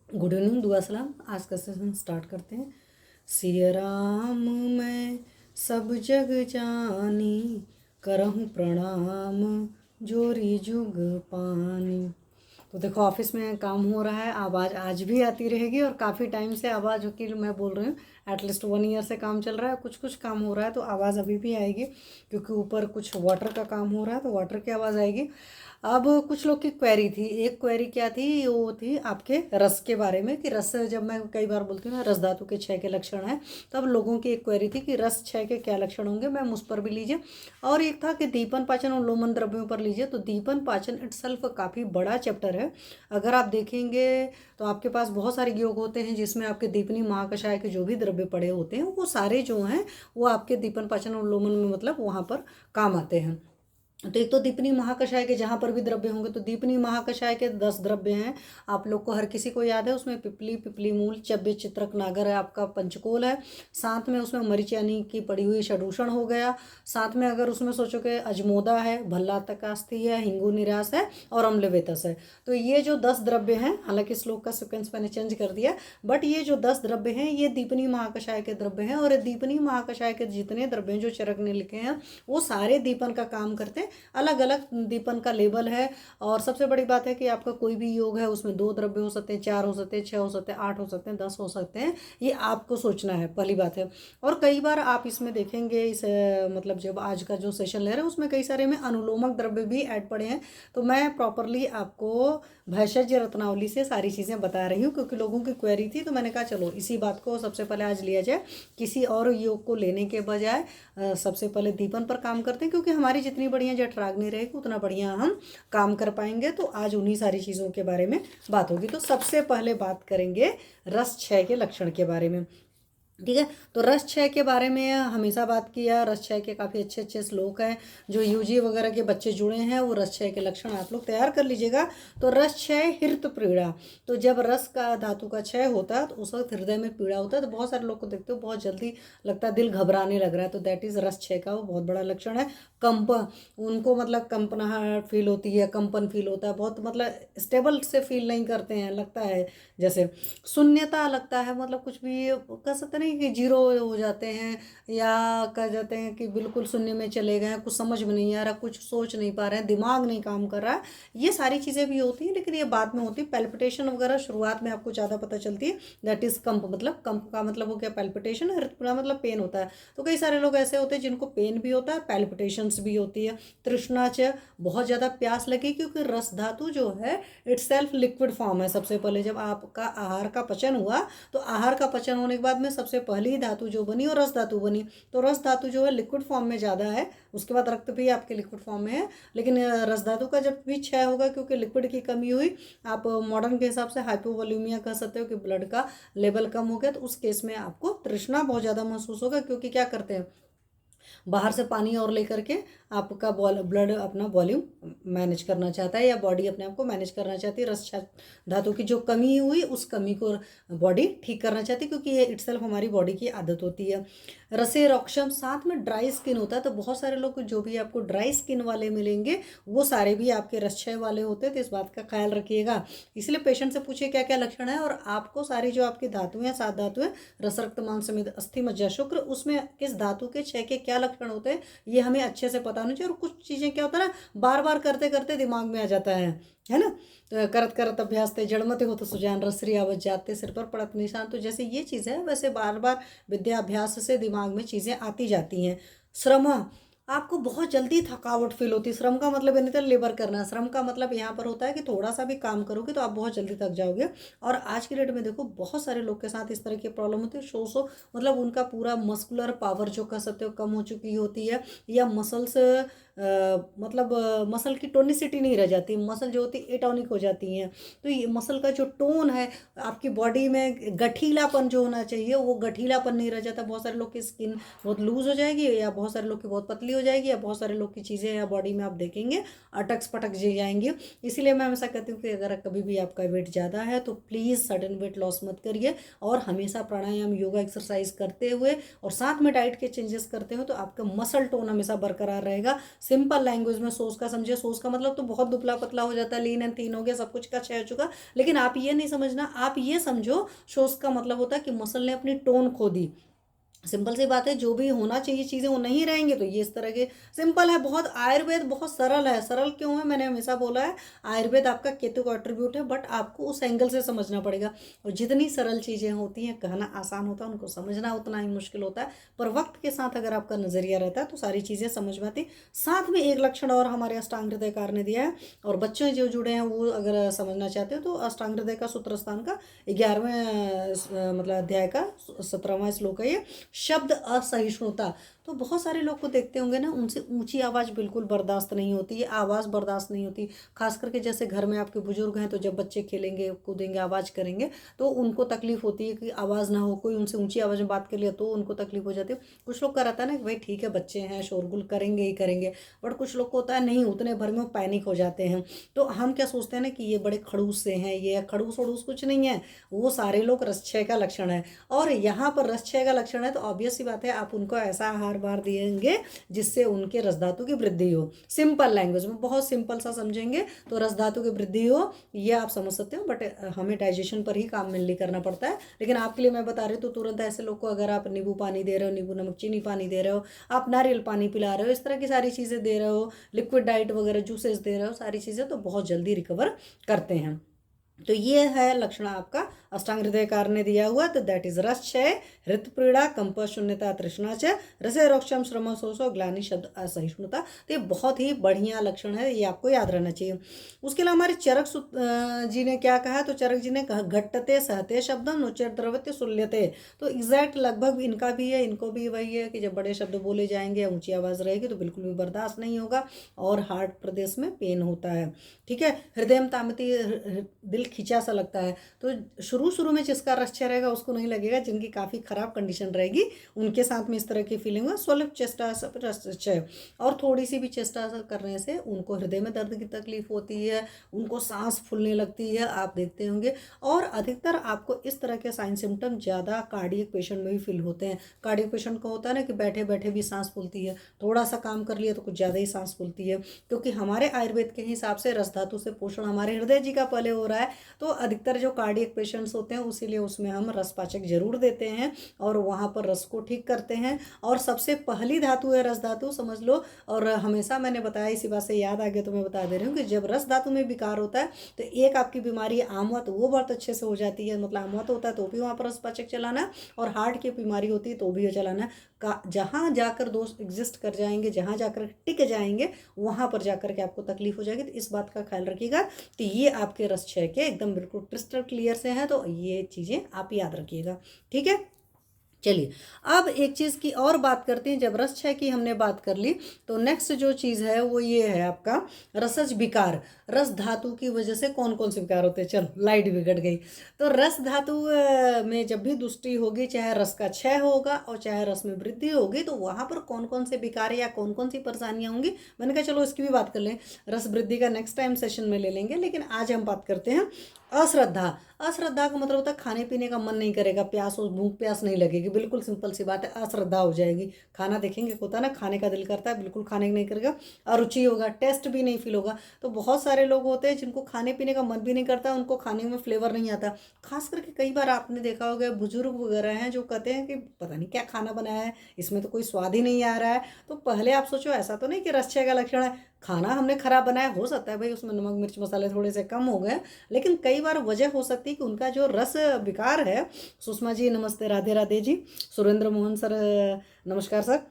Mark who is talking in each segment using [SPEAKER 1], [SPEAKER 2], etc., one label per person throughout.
[SPEAKER 1] Good evening, दुआ सलाम। आज का सेशन स्टार्ट करते हैं। सिया राम मैं सब जग जानी, करहूँ प्रणाम जोरी जुग पानी। तो देखो, ऑफिस में काम हो रहा है, आवाज़ आज भी आती रहेगी और काफ़ी टाइम से आवाज़ की मैं बोल रही हूँ। एटलीस्ट 1 ईयर से काम चल रहा है, कुछ कुछ काम हो रहा है तो आवाज़ अभी भी आएगी, क्योंकि ऊपर कुछ वाटर का काम हो रहा है तो वाटर की आवाज़ आएगी। अब कुछ लोग की क्वेरी थी, एक क्वेरी क्या थी, वो थी आपके रस के बारे में कि रस, जब मैं कई बार बोलती हूँ ना रस धातु के 6 के लक्षण हैं, तब लोगों की एक क्वेरी थी कि रस 6 के क्या लक्षण होंगे। मैम उस पर भी लीजिए। और एक था कि दीपन पाचन और लोमन द्रव्यों पर लीजिए। तो दीपन पाचन इटसेल्फ काफ़ी बड़ा चैप्टर है। अगर आप देखेंगे तो आपके पास बहुत सारे योग होते हैं जिसमें आपके दीपनी महाकषाय के जो भी द्रव्य पड़े होते हैं वो सारे जो हैं वो आपके दीपन पाचन और लोमन में मतलब वहाँ पर काम आते हैं। तो एक तो दीपनी महाकषाय के जहाँ पर भी द्रव्य होंगे, तो दीपनी महाकषाय के 10 द्रव्य हैं। आप लोग को हर किसी को याद है, उसमें पिपली, पिपली मूल, चव्य, चित्रक, नागर है, आपका पंचकोल है। साथ में उसमें मरीच यानी की पड़ी हुई षडूषण हो गया। साथ में अगर उसमें सोचो कि अजमोदा है, भल्लातकास्थी है, हिंगू निरास है और अम्लवेतस है। तो ये जो 10 द्रव्य हैं, हालांकि श्लोक का सिक्वेंस मैंने चेंज कर दिया, बट ये जो 10 द्रव्य हैं ये दीपनी महाकषाय के द्रव्य हैं। और दीपनी महाकषाय के जितने द्रव्य हैं जो चरक ने लिखे हैं वो सारे दीपन का काम करते हैं। अलग अलग दीपन का लेबल है। और सबसे बड़ी बात है कि आपका कोई भी योग है उसमें 2 द्रव्य हो सकते हैं, 4 हो सकते हैं, 6 हो सकते हैं, 8 हो सकते हैं, 10 हो सकते हैं। ये आपको सोचना है, पहली बात है। और कई बार आप इसमें देखेंगे, इस मतलब जब आज का जो सेशन ले रहे हैं उसमें कई सारे में अनुलोमक द्रव्य भी ऐड पड़े हैं। तो मैं प्रॉपरली आपको भैषज रत्नावली से सारी चीज़ें बता रही हूँ, क्योंकि लोगों की क्वेरी थी तो मैंने कहा चलो इसी बात को सबसे पहले आज लिया जाए, किसी और योग को लेने के बजाय सबसे पहले दीपन पर काम करते हैं, क्योंकि हमारी जितनी बढ़िया जठराग्नि रहेगी उतना बढ़िया हम काम कर पाएंगे। तो आज उन्हीं सारी चीज़ों के बारे में बात होगी। तो सबसे पहले बात करेंगे रस 6 के लक्षण के बारे में। ठीक है, तो रस 6 के बारे में हमेशा बात किया। रस 6 के काफ़ी अच्छे अच्छे श्लोक हैं, जो यूजी वगैरह के बच्चे जुड़े हैं वो रस 6 के लक्षण आप लोग तैयार कर लीजिएगा। तो रस 6 हृत पीड़ा। तो जब रस का धातु का क्षय होता है तो उस वक्त हृदय में पीड़ा होता है। तो बहुत सारे लोग को देखते हो बहुत जल्दी लगता है दिल घबराने लग रहा है, तो दैट इज़ रस 6 का वो बहुत बड़ा लक्षण है। कंप, उनको मतलब कंपनाहट फील होती है, कंपन फील होता है, बहुत मतलब स्टेबल से फील नहीं करते हैं, लगता है जैसे शून्यता लगता है, मतलब कुछ भी कह सकते नहीं कि जीरो हो जाते हैं, या कह जाते हैं कि बिल्कुल शून्य में चले गए, कुछ समझ में नहीं आ रहा, कुछ सोच नहीं पा रहे हैं, दिमाग नहीं काम कर रहा है। ये सारी चीज़ें भी होती हैं, लेकिन ये बाद में होती है। पैल्पिटेशन वगैरह शुरुआत में आपको ज़्यादा पता चलती है। दैट इज़ कंप, मतलब कंप का मतलब हो गया पैल्पिटेशन, हृदय मतलब पेन होता है। तो कई सारे लोग ऐसे होते हैं जिनको पेन भी होता है, पैल्पिटेशंस भी होती है। तृष्णा च, बहुत ज़्यादा प्यास लगी, क्योंकि रस धातु जो है इट्स सेल्फ लिक्विड फॉर्म है। सबसे पहले जब आपका आहार का पचन हुआ तो आहार का पचन होने के बाद में सबसे पहली धातु जो बनी वो रस धातु बनी। तो रस धातु जो है लिक्विड फॉर्म में ज़्यादा है, उसके बाद रक्त भी आपके लिक्विड फॉर्म में है। लेकिन रस धातु का जब भी क्षय होगा, क्योंकि लिक्विड की कमी हुई, आप मॉडर्न के हिसाब से हाइपोवोल्यूमिया कह सकते हो कि ब्लड का लेवल कम हो गया, तो उस केस में आपको तृष्णा बहुत ज़्यादा महसूस होगा। क्योंकि क्या करते हैं, बाहर से पानी और लेकर के आपका ब्लड अपना वॉल्यूम मैनेज करना चाहता है, या बॉडी अपने आप को मैनेज करना चाहती है। रस धातु की जो कमी हुई उस कमी को बॉडी ठीक करना चाहती है, क्योंकि ये इटसेल्फ हमारी बॉडी की आदत होती है। रसे रोक्षम, साथ में ड्राई स्किन होता है। तो बहुत सारे लोग जो भी आपको ड्राई स्किन वाले मिलेंगे वो सारे भी आपके रस क्षय वाले होते हैं, तो इस बात का ख्याल रखिएगा। इसलिए पेशेंट से पूछिए क्या क्या लक्षण है, और आपको सारी जो आपकी धातु हैं, 7 धातु हैं, रस, रक्त, मांस, समेत, अस्थि, मज्जा, शुक्र, उसमें किस धातु के 6 के क्या लक्षण होते हैं ये हमें अच्छे से पता होना चाहिए। और कुछ चीज़ें क्या होता है ना, बार बार करते करते दिमाग में आ जाता है ना। तो करत करत अभ्यास थे जड़मते हो तो सुजान, रसरी आवत जाते सिर पर पड़त निशान। तो जैसे ये चीज़ है वैसे बार बार विद्याभ्यास से दिमाग में चीज़ें आती जाती हैं। श्रम, आपको बहुत जल्दी थकावट फील होती है। श्रम का मतलब ये नहीं था लेबर करना, श्रम का मतलब यहाँ पर होता है कि थोड़ा सा भी काम करोगे तो आप बहुत जल्दी थक जाओगे। और आज की डेट में देखो बहुत सारे लोग के साथ इस तरह की प्रॉब्लम होती है। मतलब उनका पूरा मस्कुलर पावर जो कह सकते हो कम हो चुकी होती है, या मसल्स मतलब मसल की टोनिसिटी नहीं रह जाती, मसल जो होती है एटॉनिक हो जाती हैं। तो ये मसल का जो टोन है, आपकी बॉडी में गठीलापन जो होना चाहिए वो गठीलापन नहीं रह जाता। बहुत सारे लोग की स्किन बहुत लूज हो जाएगी, या बहुत सारे लोग की बहुत पतली हो हो जाएगी, या बहुत सारे लोग की चीज़ें या बॉडी में आप देखेंगे अटक पटक जी जाएंगी। इसीलिए मैं हमेशा कहती हूँ कि अगर कभी भी आपका वेट ज़्यादा है तो प्लीज़ सडन वेट लॉस मत करिए, और हमेशा प्राणायाम योगा एक्सरसाइज करते हुए और साथ में डाइट के चेंजेस करते हो तो आपका मसल टोन हमेशा बरकरार रहेगा। सिंपल लैंग्वेज में सोच का समझिए, सोच का मतलब तो बहुत दुबला पतला हो जाता है, लीन एंड थीन हो गया, सब कुछ का क्षय हो चुका। लेकिन आप ये नहीं समझना, आप ये समझो शोष का मतलब होता है कि मसल ने अपनी टोन खो दी। सिंपल सी बात है, जो भी होना चाहिए चीज़ें वो नहीं रहेंगे तो ये इस तरह के सिंपल है। बहुत आयुर्वेद बहुत सरल है। सरल क्यों है, मैंने हमेशा बोला है आयुर्वेद आपका केतु का एट्रीब्यूट है, बट आपको उस एंगल से समझना पड़ेगा। और जितनी सरल चीज़ें होती हैं कहना आसान होता है, उनको समझना उतना ही मुश्किल होता है। पर वक्त के साथ अगर आपका नज़रिया रहता है तो सारी चीज़ें समझ में आती। साथ में एक लक्षण और हमारे अष्टांग हृदयकार ने दिया है, और बच्चे जो जुड़े हैं वो अगर समझना चाहते हो तो अष्टांग हृदय का सूत्र स्थान का 11वें मतलब अध्याय का 17वां श्लोक है ये, शब्द असहिष्णुता। तो बहुत सारे लोग को देखते होंगे ना, उनसे ऊंची आवाज़ बिल्कुल बर्दाश्त नहीं होती, ये आवाज़ बर्दाश्त नहीं होती। खास करके जैसे घर में आपके बुजुर्ग हैं तो जब बच्चे खेलेंगे कूदेंगे आवाज़ करेंगे तो उनको तकलीफ होती है कि आवाज़ ना हो, कोई उनसे ऊंची आवाज़ में बात कर लिया तो उनको तकलीफ हो जाती है। कुछ लोग का रहता है ना कि भाई ठीक है बच्चे हैं शोरगुल करेंगे ही करेंगे, बट कुछ लोग को होता है नहीं, उतने भर में पैनिक हो जाते हैं। तो हम क्या सोचते हैं ना कि ये बड़े खड़ूस से हैं, ये खड़ूस वड़ूस कुछ नहीं है, वो सारे लोग रसक्षय का लक्षण है। और यहाँ पर रसक्षय का लक्षण है तो ऑब्वियस सी बात है आप उनको ऐसा आहार बार देंगे जिससे उनके रस धातु की वृद्धि हो। सिंपल लैंग्वेज में बहुत सिंपल सा समझेंगे तो रस धातु की वृद्धि हो, ये आप समझ सकते हो। बट हमें डाइजेशन पर ही काम मेनली करना पड़ता है। लेकिन आपके लिए मैं बता रही हूँ तो तुरंत ऐसे लोग को अगर आप नींबू पानी दे रहे हो, नींबू नमक चीनी पानी दे रहे हो, आप नारियल पानी पिला रहे हो, इस तरह की सारी चीज़ें दे रहे हो, लिक्विड डाइट वगैरह जूसेस दे रहे हो, सारी चीज़ें तो बहुत जल्दी रिकवर करते हैं। तो ये है लक्षण आपका अष्टांग हृदयकार ने दिया हुआ। तो दैट इज रस क्षय, हृत पीड़ा, कंप शून्यता, तृष्णा च, रसे रोक्षम, श्रम शोषो, ग्लानि, शब्द असहिष्णुता। तो ये बहुत ही बढ़िया लक्षण है, ये आपको याद रहना चाहिए। उसके अलावा हमारे चरक जी ने क्या कहा, तो चरक जी ने कहा घट्टते सहते शब्दम नुचर द्रवते सुल्यते। तो एग्जैक्ट लगभग इनका भी है, इनको भी वही है कि जब बड़े शब्द बोले जाएंगे या ऊंची आवाज़ रहेगी तो बिल्कुल भी बर्दाश्त नहीं होगा और हार्ट प्रदेश में पेन होता है। ठीक है, हृदय में तामती, दिल खिंचा सा लगता है। तो शुरू में जिसका रस क्षय रहेगा उसको नहीं लगेगा, जिनकी काफ़ी ख़राब कंडीशन रहेगी उनके साथ में इस तरह की फीलिंग हुआ। स्वल्प चेष्टा रस क्षय, और थोड़ी सी भी चेष्टा करने से उनको हृदय में दर्द की तकलीफ होती है, उनको सांस फूलने लगती है, आप देखते होंगे। और अधिकतर आपको इस तरह के साइन सिम्टम ज़्यादा कार्डियक पेशेंट में भी फील होते हैं। कार्डियक पेशेंट को होता है ना कि बैठे बैठे भी सांस फूलती है, थोड़ा सा काम कर लिया तो कुछ ज़्यादा ही सांस फूलती है। क्योंकि हमारे आयुर्वेद के हिसाब से रस धातु से पोषण हमारे हृदय जी का पहले हो रहा है। तो अधिकतर जो कार्डियक पेशेंट्स होते हैं उसीलिए उसमें हम रसपाचक जरूर देते हैं और वहाँ पर रस को ठीक करते हैं। और सबसे पहली धातु है रस धातु, समझ लो। और हमेशा मैंने बताया, इसी बात से याद आ गया तो मैं बता दे रही हूँ कि जब रस धातु में विकार होता है तो एक आपकी बीमारी आमवत, वो बहुत अच्छे से हो जाती है। मतलब आमवत होता है तो भी वहाँ पर रसपाचक चलाना है, और हार्ट की बीमारी होती है तो भी चलाना है। जहाँ जाकर दोष एग्जिस्ट कर जाएंगे, जहाँ जाकर टिक जाएंगे, वहाँ पर जाकर के आपको तकलीफ हो जाएगी। तो इस बात का ख्याल रखिएगा। तो ये आपके रस क्षय के एकदम बिल्कुल क्रिस्टल क्लियर से हैं, तो ये चीज़ें आप याद रखिएगा। ठीक है, चलिए अब एक चीज़ की और बात करते हैं। जब रस क्षय की हमने बात कर ली तो नेक्स्ट जो चीज़ है वो ये है आपका रसज विकार। रस धातु की वजह से कौन कौन से विकार होते हैं, चलो लाइट बिगड़ गई। तो रस धातु में जब भी दुष्टि होगी, चाहे रस का क्षय होगा और चाहे रस में वृद्धि होगी, तो वहाँ पर कौन कौन से विकार या कौन कौन सी परेशानियाँ होंगी, मैंने कहा चलो इसकी भी बात कर लें। रस वृद्धि का नेक्स्ट टाइम सेशन में ले लेंगे, लेकिन आज हम बात करते हैं अश्रद्धा। अश्रद्धा का मतलब होता है खाने पीने का मन नहीं करेगा, प्यास और भूख प्यास नहीं लगेगी, बिल्कुल सिंपल सी बात है, अश्रद्धा हो जाएगी। खाना देखेंगे होता है ना, खाने का दिल करता है, बिल्कुल खाने नहीं करेगा, अरुचि होगा, टेस्ट भी नहीं फील होगा। तो बहुत सारे लोग होते हैं जिनको खाने पीने का मन भी नहीं करता, उनको खाने में फ्लेवर नहीं आता। खास करके कई बार आपने देखा होगा बुजुर्ग वगैरह हैं जो कहते हैं कि पता नहीं क्या खाना बनाया है, इसमें तो कोई स्वाद ही नहीं आ रहा है। तो पहले आप सोचो, ऐसा तो नहीं कि रस क्षय का लक्षण है, खाना हमने खराब बनाया, हो सकता है भाई उसमें नमक मिर्च मसाले थोड़े से कम हो गए, लेकिन कई बार वजह हो सकती है कि उनका जो रस विकार है। सुषमा जी नमस्ते, राधे राधे जी, सुरेंद्र मोहन सर नमस्कार सर।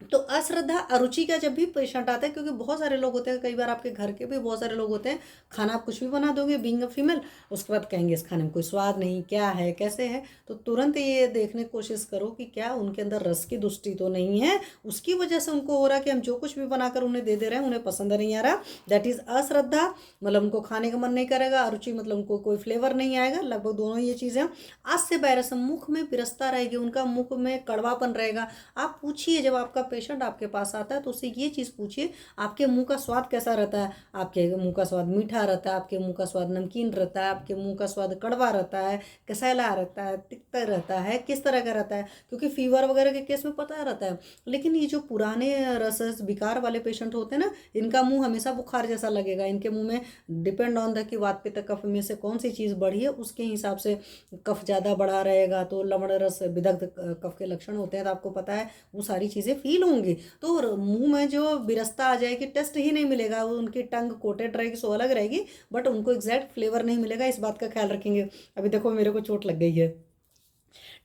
[SPEAKER 1] तो अश्रद्धा अरुचि का जब भी पेशेंट आता है, क्योंकि बहुत सारे लोग होते हैं, कई बार आपके घर के भी बहुत सारे लोग होते हैं, खाना आप कुछ भी बना दोगे बीइंग अ फीमेल, उसके बाद कहेंगे इस खाने में कोई स्वाद नहीं, क्या है कैसे है। तो तुरंत ये देखने की कोशिश करो कि क्या उनके अंदर रस की दुष्टि तो नहीं है, उसकी वजह से उनको हो रहा है कि हम जो कुछ भी बनाकर उन्हें दे दे रहे हैं उन्हें पसंद नहीं आ रहा। दैट इज अश्रद्धा, मतलब उनको खाने का मन नहीं करेगा। अरुचि मतलब उनको कोई फ्लेवर नहीं आएगा, लगभग दोनों ये चीज़ें। आज से वायरस मुख में विरसता रहेगी, उनका मुख में कड़वापन रहेगा। आप पूछिए, जब आपका पेशेंट आपके पास आता है तो उससे ये चीज़ पूछिए, आपके मुंह का स्वाद कैसा रहता है? आपके मुंह का स्वाद मीठा रहता है, आपके मुंह का स्वाद नमकीन रहता है, आपके मुंह का स्वाद कड़वा रहता है, कसैला रहता है, तिक्ता रहता है, किस तरह का रहता है? क्योंकि फीवर वगैरह के केस में पता रहता है। लेकिन ये जो पुराने रस विकार वाले पेशेंट होते हैं ना, इनका मुंह हमेशा बुखार जैसा लगेगा। इनके मुंह में डिपेंड ऑन द कि वात पित्त कफ में से कौन सी चीज़ बढ़ी है, उसके हिसाब से कफ ज़्यादा बढ़ा रहेगा तो लवण रस विदग्ध कफ के लक्षण होते हैं, तो आपको पता है वो सारी चीज़ें फील होंगी। तो मुंह में जो विरसता आ जाएगी, टेस्ट ही नहीं मिलेगा, उनकी टंग कोटेड रहेगी सो अलग रहेगी, बट उनको एग्जैक्ट फ्लेवर नहीं मिलेगा। इस बात का ख्याल रखेंगे। अभी देखो मेरे को चोट लग गई है,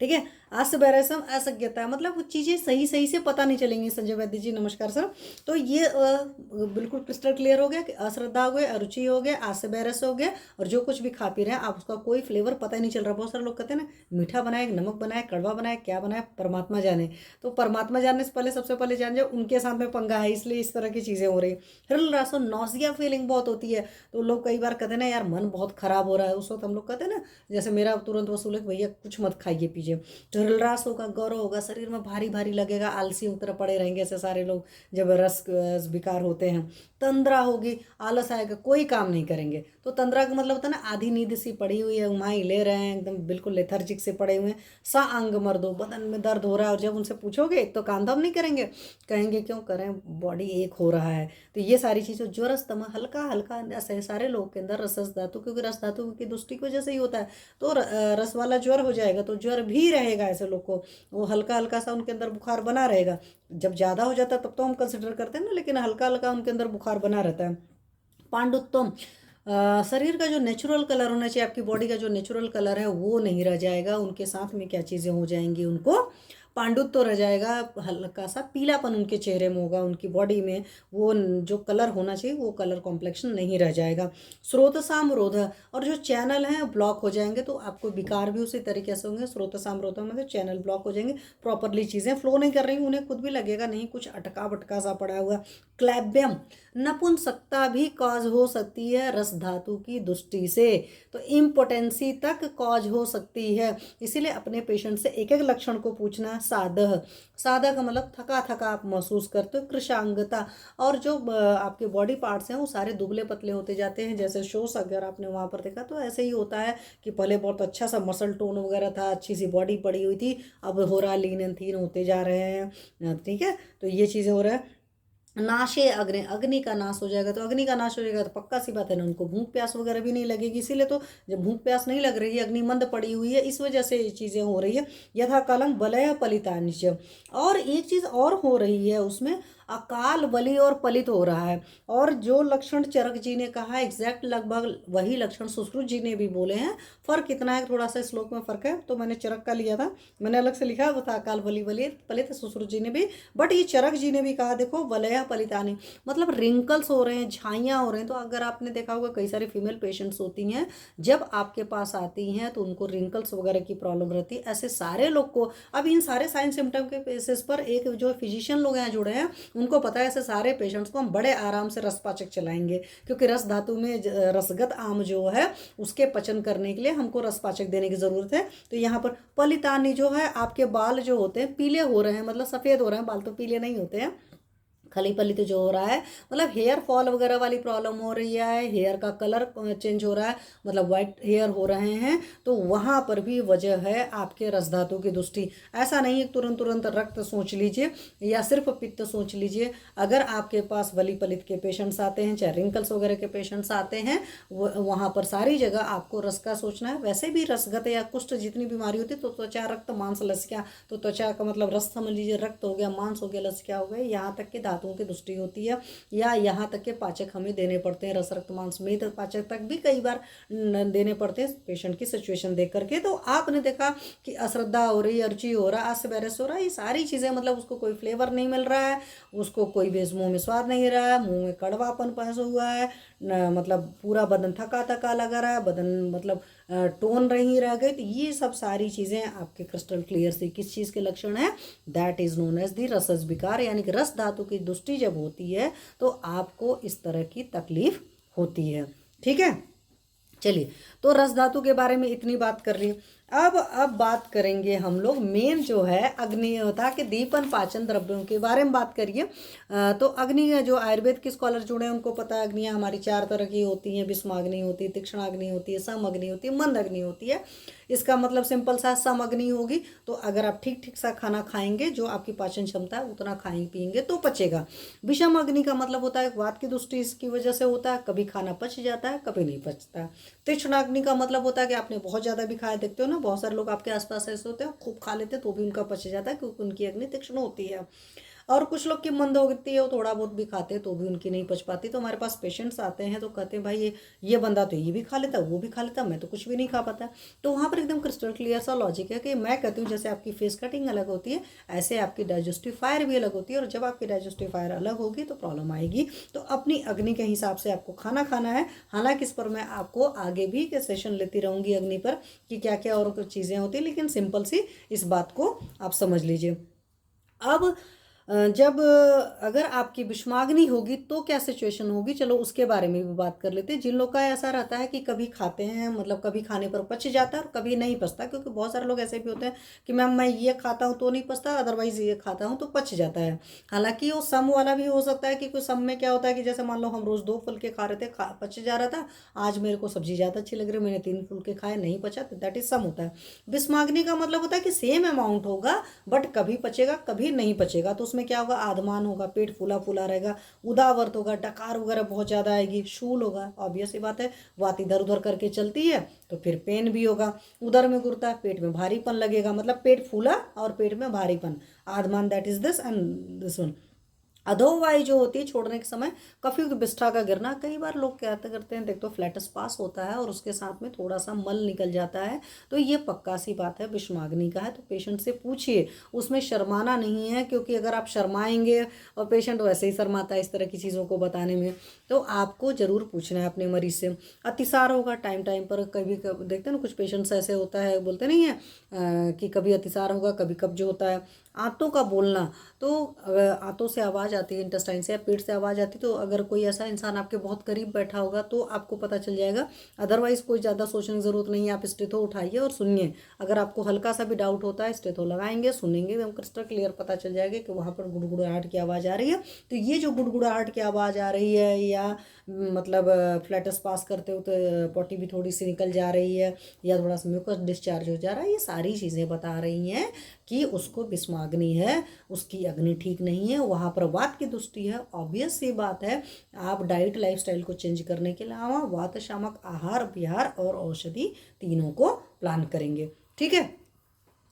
[SPEAKER 1] ठीक है। असबेरसम असज्ञता, मतलब वो चीज़ें सही सही से पता नहीं चलेंगी। संजय वैद्य जी नमस्कार सर। तो ये बिल्कुल क्रिस्टल क्लियर हो गया कि अश्रद्धा हो गया, अरुचि हो गया, असबेरस हो गया, और जो कुछ भी खा पी रहे हैं आप उसका कोई फ्लेवर पता ही नहीं चल रहा। बहुत सारे लोग कहते हैं ना मीठा बनाए, नमक बनाए, कड़वा बनाए, क्या बनाए, परमात्मा जाने। तो परमात्मा जानने से पहले सबसे पहले जान जाओ उनके साथ में पंगा है, इसलिए इस तरह की चीज़ें हो रही। हिरल रासो नौसिया फीलिंग बहुत होती है, तो लोग कई बार कहते हैं ना यार मन बहुत खराब हो रहा है, उस वक्त हम लोग कहते हैं ना, जैसे मेरा तुरंत वसूल है भैया कुछ मत खाइए पीजिए। तो हृलरास होगा, गौरव होगा, शरीर में भारी भारी लगेगा, आलसी उतर पड़े रहेंगे ऐसे सारे लोग जब रस विकार होते हैं। तंद्रा होगी, आलस आएगा, कोई काम नहीं करेंगे। तो तंद्रा का मतलब होता है ना आधी नींद सी पड़ी हुई है, उमाई ले रहे हैं, एकदम बिल्कुल लेथर्जिक से पड़े हुए हैं। सा अंग मर्दो, बदन में दर्द हो रहा है, और जब उनसे पूछोगे तो काम धाम नहीं करेंगे, कहेंगे क्यों करें, बॉडी एक हो रहा है। तो ये सारी चीज़ें ज्वरस्तम, हल्का हल्का ऐसे सारे लोग के अंदर रस धातु, क्योंकि रस धातु की दृष्टि की वजह से ही होता है, तो रस वाला ज्वर हो जाएगा, तो ज्वर भी रहेगा ऐसे लोग को, वो हल्का हल्का सा उनके अंदर बुखार बना रहेगा। जब ज़्यादा हो जाता है तब तो हम कंसिडर करते हैं ना, लेकिन हल्का हल्का उनके अंदर बुखार बना रहता है। पांडुत्तम, शरीर का जो नेचुरल कलर होना चाहिए, आपकी बॉडी का जो नेचुरल कलर है वो नहीं रह जाएगा। उनके साथ में क्या चीज़ें हो जाएंगी, उनको पांडुत्व तो रह जाएगा, हल्का सा पीलापन उनके चेहरे में होगा, उनकी बॉडी में वो जो कलर होना चाहिए वो कलर कॉम्प्लेक्शन नहीं रह जाएगा। स्रोत सामरोध, और जो चैनल हैं ब्लॉक हो जाएंगे, तो आपको विकार भी उसी तरीके से होंगे। स्रोत सामरोध मतलब चैनल ब्लॉक हो जाएंगे, प्रॉपरली चीज़ें फ्लो नहीं कर रही, उन्हें खुद भी लगेगा नहीं कुछ अटका बटका सा पड़ा हुआ। क्लैब्यम, नपुंसकता भी कॉज हो सकती है रस धातु की दृष्टि से, तो इम्पोटेंसी तक कॉज हो सकती है। इसीलिए अपने पेशेंट से एक एक लक्षण को पूछना। साधह, साधह का मतलब थका थका आप महसूस करते हो। कृशांगता, और जो आपके बॉडी पार्ट्स हैं वो सारे दुबले पतले होते जाते हैं, जैसे शोस अगर आपने वहाँ पर देखा तो ऐसे ही होता है कि पहले बहुत अच्छा सा मसल टोन वगैरह था, अच्छी सी बॉडी पड़ी हुई थी, अब हो रहा लीन एंड थीन होते जा रहे हैं, ठीक है। तो ये चीज़ें हो रहा है। नाशे अग्नि, अग्नि का नाश हो जाएगा, तो अग्नि का नाश हो जाएगा तो पक्का सी बात है ना उनको भूख प्यास वगैरह भी नहीं लगेगी। इसीलिए तो जब भूख प्यास नहीं लग रही है, अग्नि मंद पड़ी हुई है, इस वजह से ये चीज़ें हो रही है। यथा कालम बलय पलितानिच, और एक चीज़ और हो रही है उसमें, अकाल बलि और पलित हो रहा है। और जो लक्षण चरक जी ने कहा एग्जैक्ट लगभग वही लक्षण सुश्रुत जी ने भी बोले हैं। फर्क इतना है, थोड़ा सा श्लोक में फर्क है, तो मैंने चरक का लिया था, मैंने अलग से लिखा वो था अकाल बलि बलि पलित, सुश्रुत जी ने भी, बट ये चरक जी ने भी कहा देखो वलय पलितानी, मतलब रिंकल्स हो रहे हैं, झाइयाँ हो रहे हैं। तो अगर आपने देखा होगा कई सारे फीमेल पेशेंट्स होती हैं, जब आपके पास आती हैं तो उनको रिंकल्स वगैरह की प्रॉब्लम रहती है। ऐसे सारे लोग को, अब इन सारे साइन सिम्टम के बेसिस पर एक जो फिजिशियन लोग यहाँ जुड़े हैं उनको पता है ऐसे सारे पेशेंट्स को हम बड़े आराम से रसपाचक चलाएंगे, क्योंकि रस धातु में रसगत आम जो है उसके पचन करने के लिए हमको रसपाचक देने की ज़रूरत है। तो यहाँ पर पलितानी जो है, आपके बाल जो होते हैं पीले हो रहे हैं, मतलब सफ़ेद हो रहे हैं, बाल तो पीले नहीं होते हैं, खली पली तो जो हो रहा है मतलब हेयर फॉल वगैरह वाली प्रॉब्लम हो रही है, हेयर का कलर चेंज हो रहा है, मतलब वाइट हेयर हो रहे हैं, तो वहाँ पर भी वजह है आपके रस धातु की दृष्टि। ऐसा नहीं है तुरंत तुरंत रक्त सोच लीजिए या सिर्फ पित्त सोच लीजिए। अगर आपके पास वली पलित के पेशेंट्स आते हैं, चाहे रिंकल्स वगैरह के पेशेंट्स आते हैं, वहाँ पर सारी जगह आपको रस का सोचना है। वैसे भी रसगत या कुष्ठ जितनी बीमारी होती है, तो त्वचा रक्त मांस लसिका, तो त्वचा का मतलब रस समझ लीजिए, रक्त हो गया, मांस हो गया, लसिका हो गया, यहाँ तक के धातुओं की दृष्टि होती है, या यहाँ तक के पाचक हमें देने पड़ते हैं, रस रक्त मांस में तो पाचक तक भी कई बार देने पड़ते हैं पेशेंट की सिचुएशन देख करके। तो आपने देखा कि अश्रद्धा हो रही है, अर्ची हो रहा है, असबेरस हो रहा है, ये सारी चीज़ें मतलब उसको कोई फ्लेवर नहीं मिल रहा है, उसको कोई बेस मुँह में स्वाद नहीं रहा है, मुँह में कड़वापन पैसा हुआ है, मतलब पूरा बदन थका थका लगा रहा है, बदन मतलब टोन नहीं रह गई। तो ये सब सारी चीज़ें आपके क्रिस्टल क्लियर से किस चीज़ के लक्षण है, that is known as the रसस विकार, यानी कि रस धातु की दृष्टि जब होती है तो आपको इस तरह की तकलीफ होती है। ठीक है, चलिए तो रस धातु के बारे में इतनी बात कर ली। अब बात करेंगे हम लोग मेन जो है अग्निहोता के दीपन पाचन द्रव्यों के बारे में बात करिए। तो अग्नि जो आयुर्वेद के स्कॉलर जुड़े हैं उनको पता है अग्नियाँ हमारी 4 तरह की होती हैं। विषमाग्नि होती है, तीक्ष्णाग्नि होती है, सम अग्नि होती है, मंद अग्नि होती है। इसका मतलब सिंपल सा सम अग्नि होगी तो अगर आप ठीक ठीक सा खाना खाएंगे, जो आपकी पाचन क्षमता है उतना खाएंगे पिएंगे तो पचेगा। विषम अग्नि का मतलब होता है वात की दृष्टि इसकी वजह से होता है, कभी खाना पच जाता है कभी नहीं पचता। तीक्ष्णाग्नि का मतलब होता है कि आपने बहुत ज़्यादा भी खाया, देखते हो ना बहुत सारे लोग आपके आसपास ऐसे होते हैं खूब खा लेते हैं तो भी उनका पच जाता है क्योंकि उनकी अग्नि तीक्ष्ण होती है। और कुछ लोग की मंद होती है, वो थोड़ा बहुत भी खाते हैं तो भी उनकी नहीं पच पाती। तो हमारे पास पेशेंट्स आते हैं तो कहते हैं भाई ये बंदा तो ये भी खा लेता वो भी खा लेता, मैं तो कुछ भी नहीं खा पाता। तो वहाँ पर एकदम क्रिस्टल क्लियर सा लॉजिक है कि मैं कहती हूँ जैसे आपकी फेस कटिंग अलग होती है ऐसे आपकी डाइजेस्टिफायर भी अलग होती है, और जब आपकी डाइजेस्टिफायर अलग होगी तो प्रॉब्लम आएगी। तो अपनी अग्नि के हिसाब से आपको खाना खाना है। हालांकि इस पर मैं आपको आगे भी के सेशन लेती रहूँगी अग्नि पर कि क्या क्या और चीज़ें होती हैं, लेकिन सिंपल सी इस बात को आप समझ लीजिए। अब जब अगर आपकी विषमाग्नि होगी तो क्या सिचुएशन होगी, चलो उसके बारे में भी बात कर लेते हैं। जिन लोग का ऐसा रहता है कि कभी खाते हैं मतलब कभी खाने पर पच जाता है और कभी नहीं पचता, क्योंकि बहुत सारे लोग ऐसे भी होते हैं कि मैम मैं ये खाता हूँ तो नहीं पचता, अदरवाइज ये खाता हूँ तो पच जाता है। हालांकि वो सम वाला भी हो सकता है कि कुछ सम में क्या होता है कि जैसे मान लो हम रोज़ 2 फुलके खा रहे थे, पच जा रहा था, आज मेरे को सब्जी ज़्यादा अच्छी लग रही है मैंने 3 फुलके खाए नहीं पचा, तो दैट इज सम होता है। विषमाग्नि का मतलब होता है कि सेम अमाउंट होगा बट कभी पचेगा कभी नहीं पचेगा। तो उसमें क्या होगा, आधमान होगा, पेट फूला फूला रहेगा, उदावर्त होगा, डकार वगैरह बहुत ज़्यादा आएगी, शूल होगा, ऑब्वियस सी बात है वात इधर उधर करके चलती है तो फिर पेन भी होगा, उधर में घुरता है, पेट में भारीपन लगेगा, मतलब पेट फूला और पेट में भारीपन, आधमान, that is this and this one. अधोवायु जो होती है छोड़ने के समय कफयुक्त विष्ठा का गिरना, कई बार लोग क्या करते हैं, देख तो फ्लैटस पास होता है और उसके साथ में थोड़ा सा मल निकल जाता है, तो ये पक्का सी बात है विषमाग्नि का है। तो पेशेंट से पूछिए, उसमें शर्माना नहीं है, क्योंकि अगर आप शर्माएंगे और पेशेंट वैसे ही शर्माता है इस तरह की चीज़ों को बताने में, तो आपको ज़रूर पूछना है अपने मरीज से। अतिसार होगा टाइम टाइम पर, कभी कभी देखते हैं ना कुछ पेशेंट्स ऐसे होता है बोलते नहीं है कि कभी अतिसार होगा कभी कब्ज होता है। आंतों का बोलना, तो आंतों से आवाज़ आती है, इंटेस्टाइन से या पेट से आवाज़ आती है, तो अगर कोई ऐसा इंसान आपके बहुत करीब बैठा होगा तो आपको पता चल जाएगा। अदरवाइज़ कोई ज़्यादा सोचने की ज़रूरत नहीं है, आप स्टेथो उठाइए और सुनिए। अगर आपको हल्का सा भी डाउट होता है स्टेथो लगाएंगे सुनेंगे एकदम क्रिस्टल क्लियर पता चल जाएगा कि वहाँ पर गुड़गुड़ाहट की आवाज़ आ रही है। तो ये जो गुड़गुड़ाहट की आवाज़ आ रही है या मतलब फ्लैटस पास करते हो तो पॉटी भी थोड़ी सी निकल जा रही है या थोड़ा सा म्यूकस डिस्चार्ज हो जा रहा है, ये सारी चीज़ें बता रही हैं कि उसको विषमाग्नि है, उसकी अग्नि ठीक नहीं है, वहाँ पर वात की दृष्टि है। ऑब्वियस सी बात है, आप डाइट लाइफस्टाइल को चेंज करने के अलावा वात शामक आहार विहार और औषधि तीनों को प्लान करेंगे। ठीक है,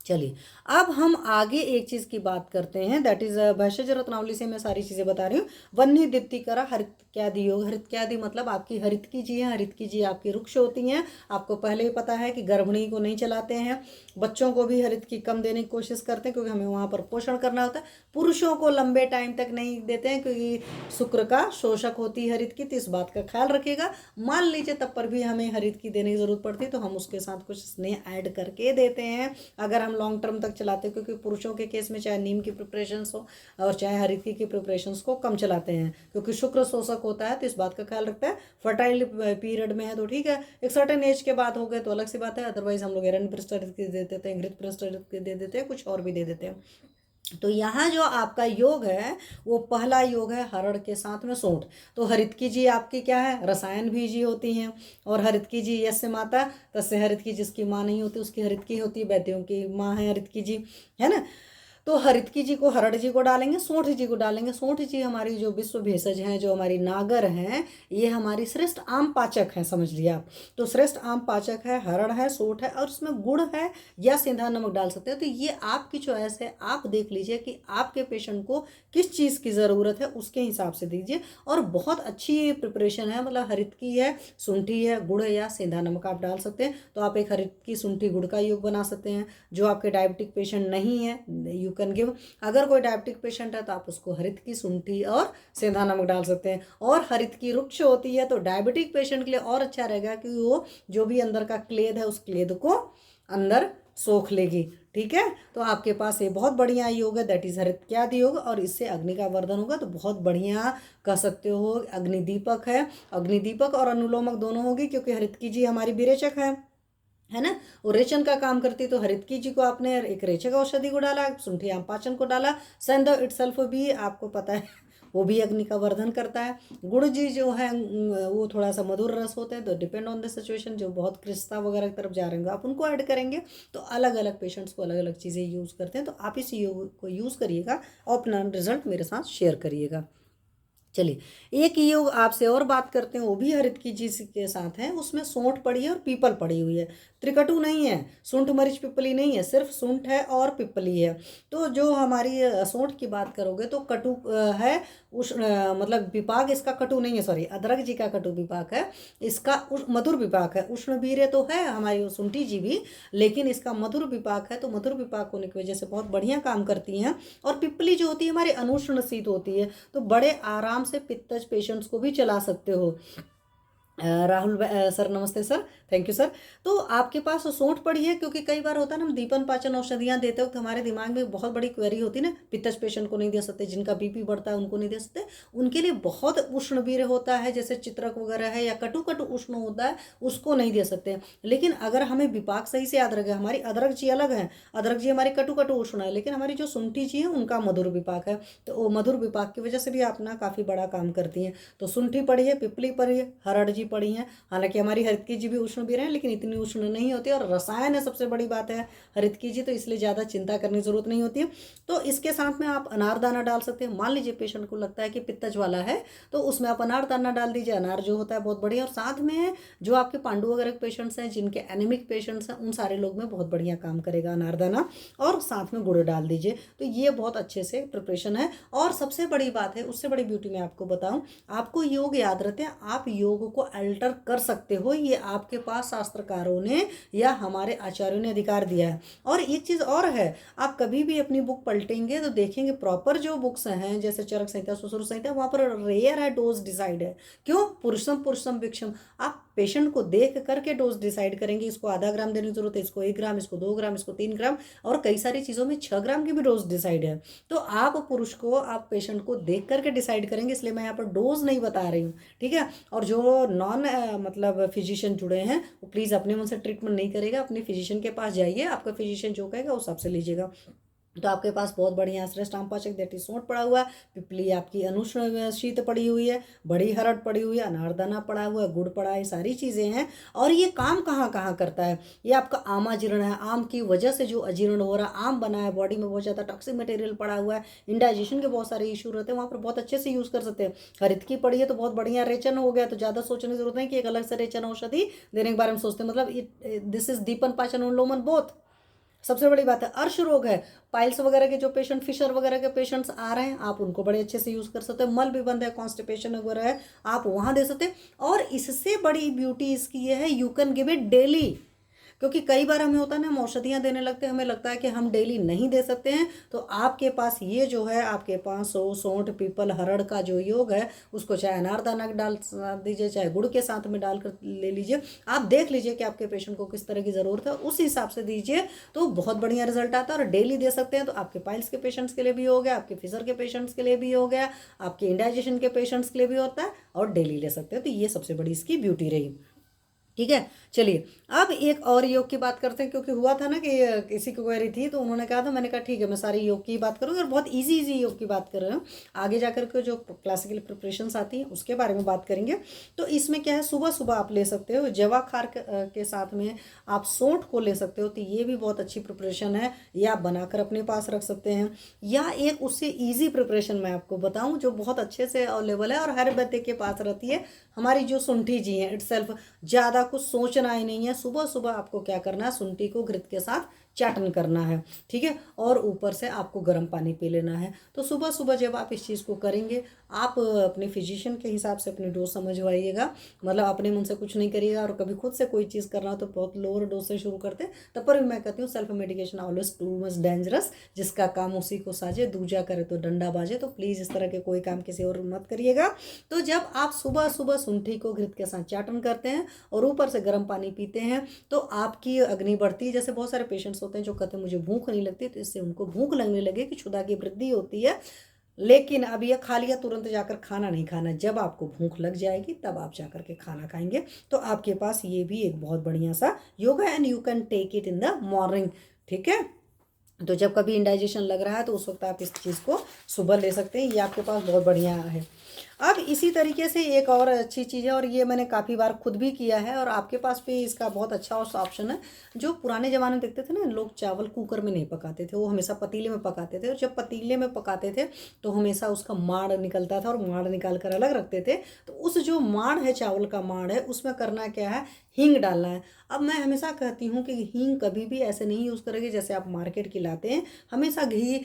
[SPEAKER 1] चलिए अब हम आगे एक चीज़ की बात करते हैं, दैट इज भैषज रत्नावली से मैं सारी चीज़ें बता रही हूँ। वन्य दीप्तिकरा हरित्यादि योग, हरित्यादि मतलब आपकी हरितकी जी है, हरितकी जी आपकी वृक्ष होती हैं। आपको पहले ही पता है कि गर्भिणी को नहीं चलाते हैं, बच्चों को भी हरित की कम देने की कोशिश करते हैं क्योंकि हमें वहाँ पर पोषण करना होता है। पुरुषों को लंबे टाइम तक नहीं देते हैं क्योंकि शुक्र का शोषक होती है हरित की, तो इस बात का ख्याल रखिएगा। मान लीजिए तब पर भी हमें हरित की देने की जरूरत पड़ती है तो हम उसके साथ कुछ स्नेह ऐड करके देते हैं अगर हम लॉन्ग टर्म तक चलाते हैं, क्योंकि पुरुषों के केस में चाहे नीम की प्रिपरेशंस हो और चाहे हरितकी की प्रिपरेशंस को कम चलाते हैं क्योंकि शुक्र शोषक होता है, तो इस बात का ख्याल रखता है। फर्टाइल पीरियड में है तो ठीक है, एक सर्टेन एज के बाद हो गए तो अलग सी बात है, अदरवाइज हम लोग एरन प्रस्टरित की दे देते हैं, घृत प्रस्टरित की दे देते हैं, कुछ और भी दे देते हैं। तो यहाँ जो आपका योग है वो पहला योग है हरड़ के साथ में सोंठ। तो हरितकी जी आपकी क्या है, रसायन बीजी होती हैं, और हरितकी जी यस्य माता तस्य हरितकी, जिसकी माँ नहीं होती उसकी हरितकी होती, वैद्यों की माँ है हरितकी जी, है ना। तो हरितकी जी को हरड़ जी को डालेंगे, सोंठ जी को डालेंगे। सोंठ जी हमारी जो विश्व भेषज हैं, जो हमारी नागर हैं, ये हमारी श्रेष्ठ आम पाचक हैं, समझ लिया आप। तो श्रेष्ठ आम पाचक है, हरड़ है, सोंठ है, और उसमें गुड़ है या सेंधा नमक डाल सकते हो। तो ये आपकी चॉइस है, आप देख लीजिए कि आपके पेशेंट को किस चीज़ की ज़रूरत है उसके हिसाब से दीजिए। और बहुत अच्छी प्रिपरेशन है, मतलब हरितकी है, शुंठी है, गुड़ या सेंधा नमक आप डाल सकते हैं। तो आप एक हरितकी शुंठी गुड़ का योग बना सकते हैं। जो आपके डायबिटिक पेशेंट नहीं है यू कैन गिव, अगर कोई डायबिटिक पेशेंट है तो आप उसको हरितकी शुंठी और सेंधा नमक डाल सकते हैं। और हरितकी वृक्ष होती है तो डायबिटिक पेशेंट के लिए और अच्छा रहेगा कि वो जो भी अंदर का क्लेद है उस क्लेद को अंदर सोख लेगी। ठीक है। तो आपके पास ये बहुत बढ़िया योग है, दैट इज हरित्यादि योग, और इससे अग्नि का वर्धन होगा। तो बहुत बढ़िया कह सकते हो अग्निदीपक है, अग्निदीपक और अनुलोमक दोनों होगी, क्योंकि हरितकी जी हमारी विरेचक है ना, वो रेचन का काम करती। तो हरितकी जी को आपने एक रेचक औषधि को डाला, शुंठी आम पाचन को डाला, सेंधव इटसेल्फ भी आपको पता है वो भी अग्नि का वर्धन करता है। गुड़ जी जो है वो थोड़ा सा मधुर रस होते हैं, तो डिपेंड ऑन द सिचुएशन, जो बहुत क्रिस्ता वगैरह की तरफ जा रहे होंगे आप उनको ऐड करेंगे। तो अलग अलग पेशेंट्स को अलग अलग चीज़ें यूज़ करते हैं। तो आप इस योग को यूज़ करिएगा और अपना रिजल्ट मेरे साथ शेयर करिएगा। चलिए एक योग आपसे और बात करते हैं, वो भी हरितकी जी के साथ है। उसमें सूंठ पड़ी है और पीपल पड़ी हुई है, त्रिकटु नहीं है, सूंठ मरीच पिपली नहीं है, सिर्फ सूंठ है और पिपली है। तो जो हमारी सूंठ की बात करोगे तो कटु है, मतलब विपाक इसका कटु नहीं है, सॉरी अदरक जी का कटु विपाक है, इसका मधुर विपाक है। उष्ण वीर्य तो है हमारी सूंठी जी भी, लेकिन इसका मधुर विपाक है। तो मधुर विपाक होने की वजह से बहुत बढ़िया काम करती हैं। और पिपली जो होती है हमारी अनुष्ण शीत होती है, तो बड़े आराम से पित्तज पेशेंट्स को भी चला सकते हो। राहुल सर नमस्ते सर, थैंक यू सर। तो आपके पास सूंठ पड़ी है, क्योंकि कई बार होता है ना हम दीपन पाचन औषधियाँ देते वक्त हमारे दिमाग में बहुत बड़ी क्वेरी होती है ना, पित्तज पेशेंट को नहीं दे सकते, जिनका बीपी बढ़ता है उनको नहीं दे सकते, उनके लिए बहुत उष्ण वीर्य होता है, जैसे चित्रक वगैरह है या कटु कटु उष्ण होता है, उसको नहीं दे सकते। लेकिन अगर हमें विपाक सही से याद रखे, हमारी अदरक जी अलग है, अदरक जी हमारी कटु कटु उष्ण है, लेकिन हमारी जो सुंठी जी है उनका मधुर विपाक है। तो वो मधुर विपाक की वजह से भी अपना काफ़ी बड़ा काम करती हैं। तो सुंठी पड़ी है, पिपली पड़ी है, हरड़ जी पड़ी है। हालांकि हमारी हरितकी जी भी उष्ण भी रहे, लेकिन इतनी उष्ण नहीं होती, और रसायन है सबसे बड़ी बात है हरितकी जी, तो इसलिए ज़्यादा चिंता करने की जरूरत नहीं होती है। तो इसके साथ में आप अनारदाना डाल सकते हैं। मान लीजिए पेशेंट को लगता है कि पित्तज वाला है, तो उसमें आप अनारदाना डाल दीजिए, अनार जो होता है बहुत बढ़िया। और साथ में जो आपके पांडु वगैरह के पेशेंट्स हैं, जिनके एनीमिक पेशेंट्स हैं, उन सारे लोग में बहुत बढ़िया काम करेगा अनारदाना, और साथ में गुड़ डाल दीजिए। तो ये बहुत अच्छे से प्रिपरेशन है। और सबसे बड़ी बात है, उससे बड़ी ब्यूटी मैं आपको बताऊं, आपको योग याद रहते हैं, आप योग को अल्टर कर सकते हो, ये आपके पास शास्त्रकारों ने या हमारे आचार्यों ने अधिकार दिया है। और एक चीज़ और है, आप कभी भी अपनी बुक पलटेंगे तो देखेंगे प्रॉपर जो बुक्स हैं, जैसे चरक संहिता, सुश्रुत संहिता, वहाँ पर रेयर है डोज डिसाइड है। क्यों? पुरुषम पुरुषम भिक्षम, आप पेशेंट को देख करके डोज डिसाइड करेंगे, इसको आधा ग्राम देने की जरूरत है, इसको 1 ग्राम, इसको 2 ग्राम, इसको 3 ग्राम, और कई सारी चीज़ों में 6 ग्राम की भी डोज डिसाइड है। तो आप पुरुष को, आप पेशेंट को देख करके डिसाइड करेंगे, इसलिए मैं यहाँ पर डोज नहीं बता रही हूँ, ठीक है। और जो नॉन मतलब फिजिशियन जुड़े हैं, वो प्लीज़ अपने मन से ट्रीटमेंट नहीं करेगा, अपने फिजिशियन के पास जाइए, आपका फिजिशियन जो कहेगा उस हिसाब से लीजिएगा। तो आपके पास बहुत बढ़िया श्रेष्ठ आम पाचक दैट इज सूंठ पड़ा हुआ है, पिपली आपकी अनुष्ण शीत पड़ी हुई है, बड़ी हरड़ पड़ी हुई है, अनारदाना पड़ा हुआ है, गुड़ पड़ा है, सारी चीज़ें हैं। और ये काम कहाँ कहाँ करता है, ये आपका आमाजीर्ण है, आम की वजह से जो अजीर्ण हो रहा है, आम बना है, बॉडी में बहुत ज़्यादा टॉक्सिक मटेरियल पड़ा हुआ है, इंडाइजेशन के बहुत सारे इशू रहते हैं, वहाँ पर बहुत अच्छे से यूज़ कर सकते हैं। हरितकी पड़ी है तो बहुत बढ़िया रेचन हो गया, तो ज़्यादा सोचने की जरूरत नहीं कि एक अलग से रेचन औषधि देने के बारे में सोचते हैं, मतलब दिस इज दीपन पाचन अनुलोमन बोथ। सबसे बड़ी बात है अर्श रोग है, पाइल्स वगैरह के जो पेशेंट, फिशर वगैरह के पेशेंट्स आ रहे हैं, आप उनको बड़े अच्छे से यूज़ कर सकते हैं। मल विबंध है, कॉन्स्टिपेशन वगैरह है, आप वहाँ दे सकते हैं। और इससे बड़ी ब्यूटी इसकी ये है, you can give it daily. क्योंकि कई बार हमें होता है ना, हम औषधियाँ देने लगते हैं, हमें लगता है कि हम डेली नहीं दे सकते हैं। तो आपके पास ये जो है, आपके पास सौंठ पीपल हरड़ का जो योग है, उसको चाहे अनारदाना डाल दीजिए, चाहे गुड़ के साथ में डालकर ले लीजिए। आप देख लीजिए कि आपके पेशेंट को किस तरह की ज़रूरत है, उस हिसाब से दीजिए, तो बहुत बढ़िया रिजल्ट आता है। और डेली दे सकते हैं, तो आपके पाइल्स के पेशेंट्स के लिए भी हो गया, आपके फिशर के पेशेंट्स के लिए भी हो गया, आपके इंडाइजेशन के पेशेंट्स के लिए भी होता है, और डेली ले सकते हैं। तो ये सबसे बड़ी इसकी ब्यूटी रही, ठीक है। चलिए अब एक और योग की बात करते हैं, क्योंकि हुआ था ना कि किसी को क्वेरी थी, तो उन्होंने कहा था, मैंने कहा ठीक है मैं सारी योग की बात करूँगी, और बहुत इजी इजी योग की बात कर रहे हूँ। आगे जाकर के जो क्लासिकल प्रिपरेशंस आती हैं उसके बारे में बात करेंगे। तो इसमें क्या है, सुबह सुबह आप ले सकते हो जवा खार के साथ में आप सौंठ को ले सकते हो, तो ये भी बहुत अच्छी प्रिपरेशन है, ये आप बनाकर अपने पास रख सकते हैं। या एक उससे ईजी प्रिपरेशन मैं आपको बताऊँ, जो बहुत अच्छे से अवेलेबल है और हर बच्चे के पास रहती है, हमारी जो सुंठी जी हैं इटसेल्फ, ज़्यादा कुछ सोचना ही नहीं है। सुबह सुबह आपको क्या करना है, सुंठी को घृत के साथ चाटन करना है, ठीक है, और ऊपर से आपको गर्म पानी पी लेना है। तो सुबह सुबह जब आप इस चीज़ को करेंगे, आप अपने फिजिशियन के हिसाब से अपनी डोज समझवाइएगा, मतलब अपने मन से कुछ नहीं करिएगा। और कभी खुद से कोई चीज़ करना हो तो बहुत लोअर डोज से शुरू करते हैं। तब पर भी मैं कहती हूँ self medication always too much dangerous, जिसका काम उसी को साजे, दूजा करे तो डंडा बाजे। तो प्लीज़ इस तरह के कोई काम किसी और मत करिएगा। तो जब आप सुबह सुबह सुंठी को घृत के साथ चाटन करते हैं और ऊपर ऊपर से गर्म पानी पीते हैं तो आपकी अग्नि बढ़ती है। जैसे बहुत सारे पेशेंट्स होते हैं जो कहते हैं मुझे भूख नहीं लगती, तो इससे उनको भूख लगने लगे कि क्षुधा की वृद्धि होती है। लेकिन अब ये खा लिया तुरंत जाकर खाना नहीं खाना, जब आपको भूख लग जाएगी तब आप जाकर के खाना खाएंगे। तो आपके पास ये भी एक बहुत बढ़िया सा yoga and you can take it in the morning. ठीक है, तो जब कभी इंडाइजेशन लग रहा है तो उस वक्त आप इस चीज़ को सुबह ले सकते हैं, ये आपके पास बहुत बढ़िया है। अब इसी तरीके से एक और अच्छी चीज़ है, और ये मैंने काफ़ी बार खुद भी किया है और आपके पास भी इसका बहुत अच्छा ऑप्शन है। जो पुराने ज़माने में देखते थे ना, लोग चावल कुकर में नहीं पकाते थे, वो हमेशा पतीले में पकाते थे। और जब पतीले में पकाते थे तो हमेशा उसका माड़ निकलता था, और माड़ निकाल कर अलग रखते थे। तो उस जो माड़ है, चावल का माड़ है, उसमें करना क्या है, हींग डालना है। अब मैं हमेशा कहती हूँ कि हींग कभी भी ऐसे नहीं यूज़ करेंगे जैसे आप मार्केट की लाते हैं। हमेशा घी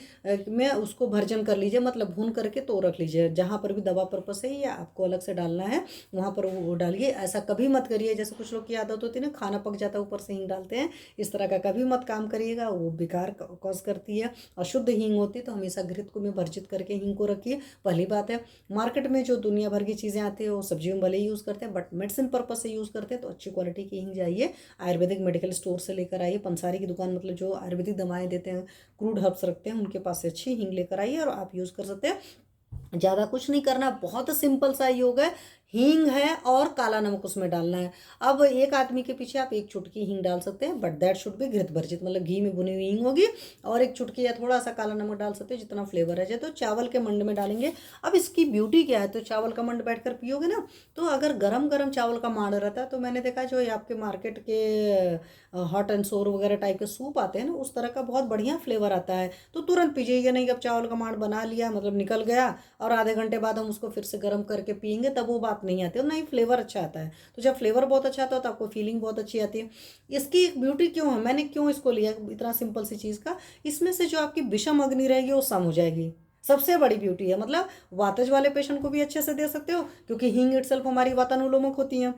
[SPEAKER 1] में उसको भर्जन कर लीजिए, मतलब भून करके तो रख लीजिए। जहाँ पर भी दवा पर्पस है या आपको अलग से डालना है वहाँ पर वो डालिए। ऐसा कभी मत करिए जैसे कुछ लोग की आदत होती है ना, खाना पक जाता है ऊपर से हींग डालते हैं, इस तरह का कभी मत काम करिएगा, वो बेकार कॉज करती है। अशुद्ध हींग होती है, तो हमेशा घृत को में वर्जित करके हींग को रखिए। पहली बात है, मार्केट में जो दुनिया भर की चीज़ें आती है वो सब्जियों में भले ही यूज़ करते हैं, बट मेडिसिन पर्पज से यूज़ करते हैं, तो अच्छी क्वालिटी की हींग जाइए आयुर्वेदिक मेडिकल स्टोर से लेकर आइए। पंसारी की दुकान, मतलब जो आयुर्वेदिक दवाएं देते हैं, क्रूड हर्ब्स रखते हैं, उनके पास से अच्छी हींग लेकर आइए और आप यूज़ कर सकते हैं। ज़्यादा कुछ नहीं करना, बहुत सिंपल सा योग है। हींग है और काला नमक उसमें डालना है। अब एक आदमी के पीछे आप एक चुटकी हींग डाल सकते हैं, बट दैट शुड बी घृत भर्जित, मतलब घी में भुनी हुई हींग होगी। और एक चुटकी या थोड़ा सा काला नमक डाल सकते हैं, जितना फ्लेवर है। तो चावल के मंड में डालेंगे। अब इसकी ब्यूटी क्या है, तो चावल का मंड बैठ कर पियोगे ना, तो अगर गरम गरम चावल का मांड रहता है, तो मैंने देखा जो ये आपके मार्केट के हॉट एंड सोर वगैरह टाइप के सूप आते हैं ना, उस तरह का बहुत बढ़िया फ्लेवर आता है। तो तुरंत पीजिए, ये नहीं कि अब चावल का मांड बना लिया, मतलब निकल गया, और आधे घंटे बाद हम उसको फिर से गर्म करके पियेंगे, तब वो बात नहीं आती, और नहीं फ्लेवर अच्छा आता है। तो जब फ्लेवर बहुत अच्छा आता है तो आपको फीलिंग बहुत अच्छी आती है। इसकी एक ब्यूटी क्यों है, मैंने क्यों इसको लिया इतना सिंपल सी चीज़ का, इसमें से जो आपकी विषम अग्नि रहेगी वो सम हो जाएगी। सबसे बड़ी ब्यूटी है, मतलब वातज वाले पेशेंट को भी अच्छे से दे सकते हो, क्योंकि हींग इटसेल्फ हमारी वातानुलोमक होती है।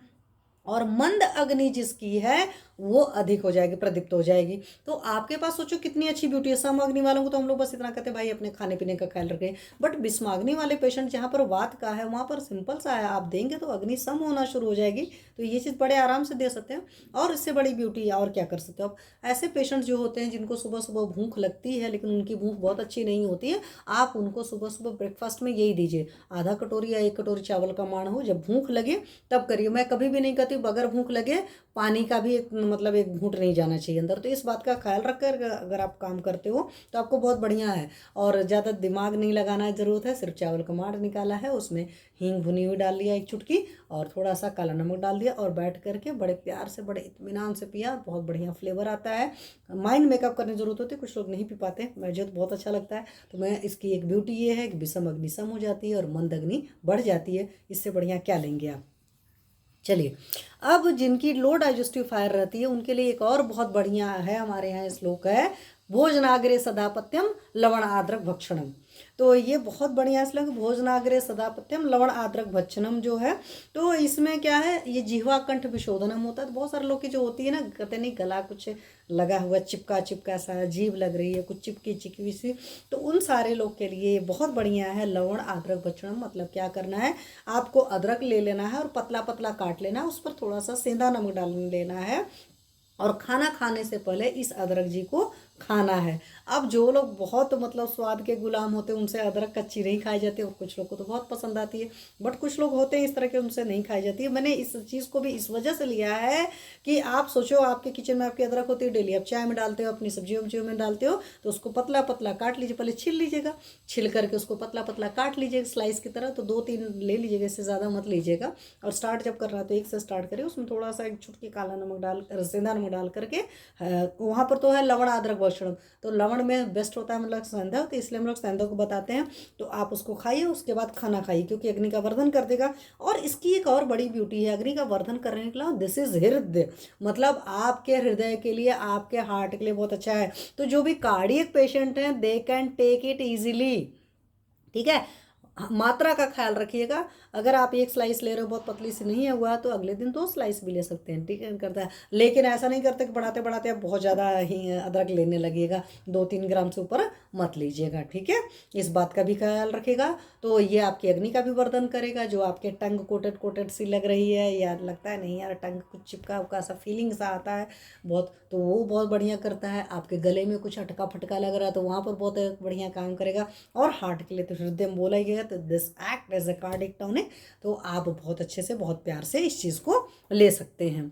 [SPEAKER 1] और मंद अग्नि जिसकी है वो अधिक हो जाएगी, प्रदीप्त हो जाएगी। तो आपके पास सोचो कितनी अच्छी ब्यूटी है। सम अग्नि वालों को तो हम लोग बस इतना कहते हैं भाई अपने खाने पीने का ख्याल रखें, बट विषमाग्नि वाले पेशेंट जहाँ पर वात का है वहाँ पर सिंपल सा है, आप देंगे तो अग्नि सम होना शुरू हो जाएगी। तो ये चीज़ बड़े आराम से दे सकते हैं। और इससे बड़ी ब्यूटी और क्या कर सकते हो आप, ऐसे पेशेंट जो होते हैं जिनको सुबह सुबह भूख लगती है लेकिन उनकी भूख बहुत अच्छी नहीं होती है, आप उनको सुबह सुबह ब्रेकफास्ट में यही दीजिए, आधा कटोरी या 1 कटोरी चावल का माण हो। जब भूख लगे तब करिए। मैं कभी भी नहीं कहती बगैर भूख लगे पानी का भी मतलब एक घूंट नहीं जाना चाहिए अंदर। तो इस बात का ख्याल रखकर अगर आप काम करते हो तो आपको बहुत बढ़िया है। और ज़्यादा दिमाग नहीं लगाना ज़रूरत है, सिर्फ चावल का माड़ निकाला है, उसमें हींग भुनी हुई डाल लिया 1 चुटकी, और थोड़ा सा काला नमक डाल दिया, और बैठ करके बड़े प्यार से बड़े इत्मीनान से पिया, बहुत बढ़िया फ्लेवर आता है। माइंड मेकअप करने की जरूरत होती है, कुछ लोग नहीं पी पाते, मुझे तो बहुत अच्छा लगता है। तो मैं इसकी एक ब्यूटी ये है कि विषम अग्नि सम हो जाती है और मंद अग्नि बढ़ जाती है। इससे बढ़िया क्या लेंगे आप। चलिए, अब जिनकी लो डाइजेस्टिव फायर रहती है उनके लिए एक और बहुत बढ़िया है, हमारे यहाँ श्लोक है, भोजनाग्रे सदापत्यम लवण आद्रक भक्षणम। तो ये बहुत बढ़िया श्लोक, भोजनाग्रे सदापत्यम लवण आद्रक भक्षणम जो है, तो इसमें क्या है, ये जिह्वा कंठ विशोधनम होता है। तो बहुत सारे लोग की जो होती है ना, कहते नहीं गला कुछ लगा हुआ चिपका चिपका सा, जीभ लग रही है कुछ चिपकी चिपकी सी, तो उन सारे लोग के लिए बहुत बढ़िया है लवण अदरक भक्षणम। मतलब क्या करना है, आपको अदरक ले लेना है और पतला पतला काट लेना है, उस पर थोड़ा सा सेंधा नमक डाल लेना है, और खाना खाने से पहले इस अदरक जी को खाना है। अब जो लोग बहुत मतलब स्वाद के गुलाम होते हैं उनसे अदरक कच्ची नहीं खाई जाती, और कुछ लोग को तो बहुत पसंद आती है, बट कुछ लोग होते हैं इस तरह के, उनसे नहीं खाई जाती है। मैंने इस चीज़ को भी इस वजह से लिया है कि आप सोचो आपके किचन में आपकी अदरक होती है, डेली आप चाय में डालते हो, अपनी सब्जियों में डालते हो, तो उसको पतला पतला काट लीजिए, पहले छिल लीजिएगा, छिल करके उसको पतला पतला काट लीजिएगा स्लाइस की तरह। तो 2-3 ले लीजिएगा, इससे ज़्यादा मत लीजिएगा। और स्टार्ट जब कर रहा है तो 1 से स्टार्ट करिए, उसमें थोड़ा सा 1 चुटकी काला नमक डाल, सेंधा नमक डाल करके, वहाँ पर तो है लवण अदरक भक्षणम, तो लवण में बेस्ट होता है मतलब सेंधा, तो इसलिए हम लोग सेंधा को बताते हैं। तो आप उसको खाइए, उसके बाद खाना खाइए, क्योंकि अग्नि का वर्धन कर देगा। और इसकी एक और बड़ी ब्यूटी है अग्नि का वर्धन करने के लिए, दिस इज हृदय, मतलब आपके हृदय के लिए, आपके हार्ट के लिए बहुत अच्छा है। तो जो भी कार्डियक पेशेंट हैं they can take it easily, ठीक है। मात्रा का ख्याल रखिएगा, अगर आप 1 स्लाइस ले रहे हो बहुत पतली सी नहीं है हुआ तो अगले दिन 2 स्लाइस भी ले सकते हैं, ठीक है, करता है। लेकिन ऐसा नहीं करते कि बढ़ाते बढ़ाते आप बहुत ज़्यादा ही अदरक लेने लगिएगा, 2-3 ग्राम से ऊपर मत लीजिएगा, ठीक है। इस बात का भी ख्याल रखिएगा। तो ये आपकी अग्नि का भी वर्धन करेगा। जो आपके टंग कोटेड कोटेड सी लग रही है या लगता है नहीं यार टंग कुछ चिपका उपका सा फीलिंग सा आता है बहुत, तो वो बहुत बढ़िया करता है। आपके गले में कुछ अटका फटका लग रहा है तो वहाँ पर बहुत बढ़िया काम करेगा। और हार्ट के लिए तो हृदय में बोला ही गया, तो this act as a cardiac tonic. तो आप बहुत अच्छे से बहुत प्यार से इस चीज़ को ले सकते हैं।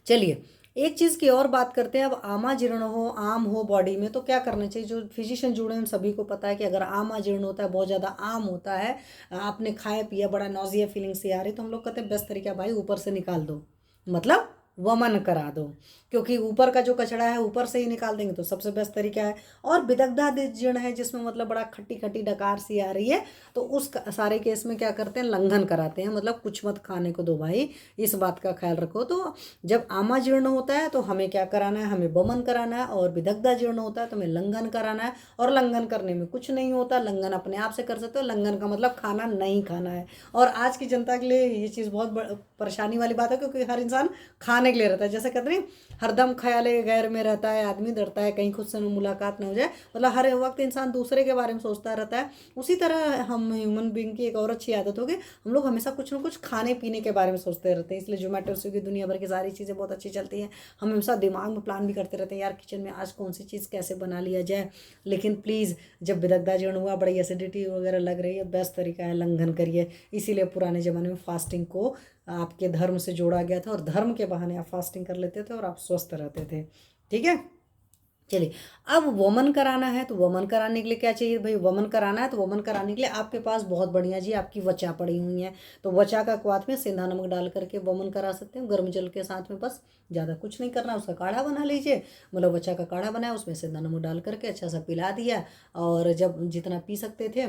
[SPEAKER 1] चलिए एक चीज़ की और बात करते हैं। अब आमा जीर्ण हो, आम हो बॉडी में, तो क्या करना चाहिए। जो फिजिशियन जुड़े हैं उन सभी को पता है कि अगर आमा जीर्ण होता है, बहुत ज़्यादा आम होता है, आपने खाया पिया, बड़ा नॉजिया फीलिंग सी आ रही, तो हम लोग कहते हैं बेस्ट तरीका भाई ऊपर से निकाल दो, मतलब वमन करा दो। क्योंकि ऊपर का जो कचड़ा है ऊपर से ही निकाल देंगे तो सबसे बेस्ट तरीका है। और विदग्धा जीर्ण है जिसमें मतलब बड़ा खट्टी खट्टी डकार सी आ रही है, तो उस सारे केस में क्या करते हैं, लंघन कराते हैं, मतलब कुछ मत खाने को दो भाई, इस बात का ख्याल रखो। तो जब आमा जीर्ण होता है तो हमें क्या कराना है, हमें वमन कराना है। और विदग्धा जीर्ण होता है तो हमें लंघन कराना है। और लंघन करने में कुछ नहीं होता, लंघन अपने आप से कर सकते हो। लंघन का मतलब खाना नहीं खाना है। और आज की जनता के लिए ये चीज़ बहुत परेशानी वाली बात है, क्योंकि हर इंसान खाने के लिए रहता है। जैसे कहते नहीं, हरदम ख्याल गैर में रहता है आदमी, डरता है कहीं खुद से मुलाकात न हो जाए, मतलब हर वक्त इंसान दूसरे के बारे में सोचता रहता है। उसी तरह हम ह्यूमन बीइंग की एक और अच्छी आदत होगी, हम लोग हमेशा कुछ ना कुछ खाने पीने के बारे में सोचते रहते हैं। इसलिए जोमेटो स्विगी दुनिया भर की सारी चीज़ें बहुत अच्छी चलती हैं। हम हमेशा दिमाग में प्लान भी करते रहते हैं यार किचन में आज कौन सी चीज़ कैसे बना लिया जाए। लेकिन प्लीज़ जब विदग्धा जीर्ण हुआ, बड़ी एसिडिटी वगैरह लग रही है, बेस्ट तरीका है लंघन करिए। इसीलिए पुराने ज़माने में फास्टिंग को आपके धर्म से जोड़ा गया था, और धर्म के बहाने आप फास्टिंग कर लेते थे और आप स्वस्थ रहते थे, ठीक है। चलिए अब वमन कराना है, तो वमन कराने के लिए क्या चाहिए भाई, वमन कराना है तो वमन कराने के लिए आपके पास बहुत बढ़िया जी आपकी वचा पड़ी हुई है। तो वचा का क्वाथ में सेंधा नमक डाल करके वमन करा सकते हैं गर्म जल के साथ में। बस ज़्यादा कुछ नहीं करना, उसका काढ़ा बना लीजिए, मतलब वचा का काढ़ा बनाया, उसमें सेंधा नमक डाल करके अच्छा सा पिला दिया। और जब जितना पी सकते थे,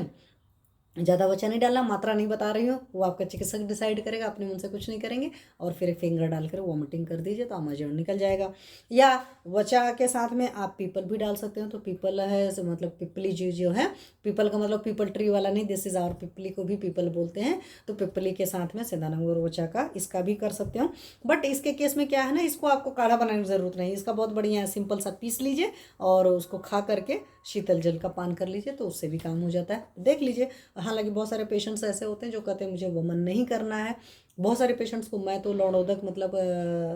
[SPEAKER 1] ज़्यादा वचा नहीं डालना, मात्रा नहीं बता रही हूँ, वो आपका चिकित्सक डिसाइड करेगा, अपने मन से कुछ नहीं करेंगे। और फिर एक फिंगर डालकर वॉमिटिंग कर दीजिए तो अमाजन निकल जाएगा। या वचा के साथ में आप पीपल भी डाल सकते हो। तो पीपल है मतलब पिपली जो है, पीपल का मतलब पीपल ट्री वाला नहीं, दिस इज आवर पिपली को भी पीपल बोलते हैं। तो पिपली के साथ में सेंधा नमक और वचा का इसका भी कर सकते हो। बट इसके केस में क्या है ना, इसको आपको काढ़ा बनाने की ज़रूरत नहीं, इसका बहुत बढ़िया है, सिंपल सा पीस लीजिए और उसको खा करके शीतल जल का पान कर लीजिए, तो उससे भी काम हो जाता है। देख लीजिए, हालांकि बहुत सारे पेशेंट्स ऐसे होते हैं जो कहते हैं मुझे वमन नहीं करना है। बहुत सारे पेशेंट्स को मैं तो लौड़ोदक मतलब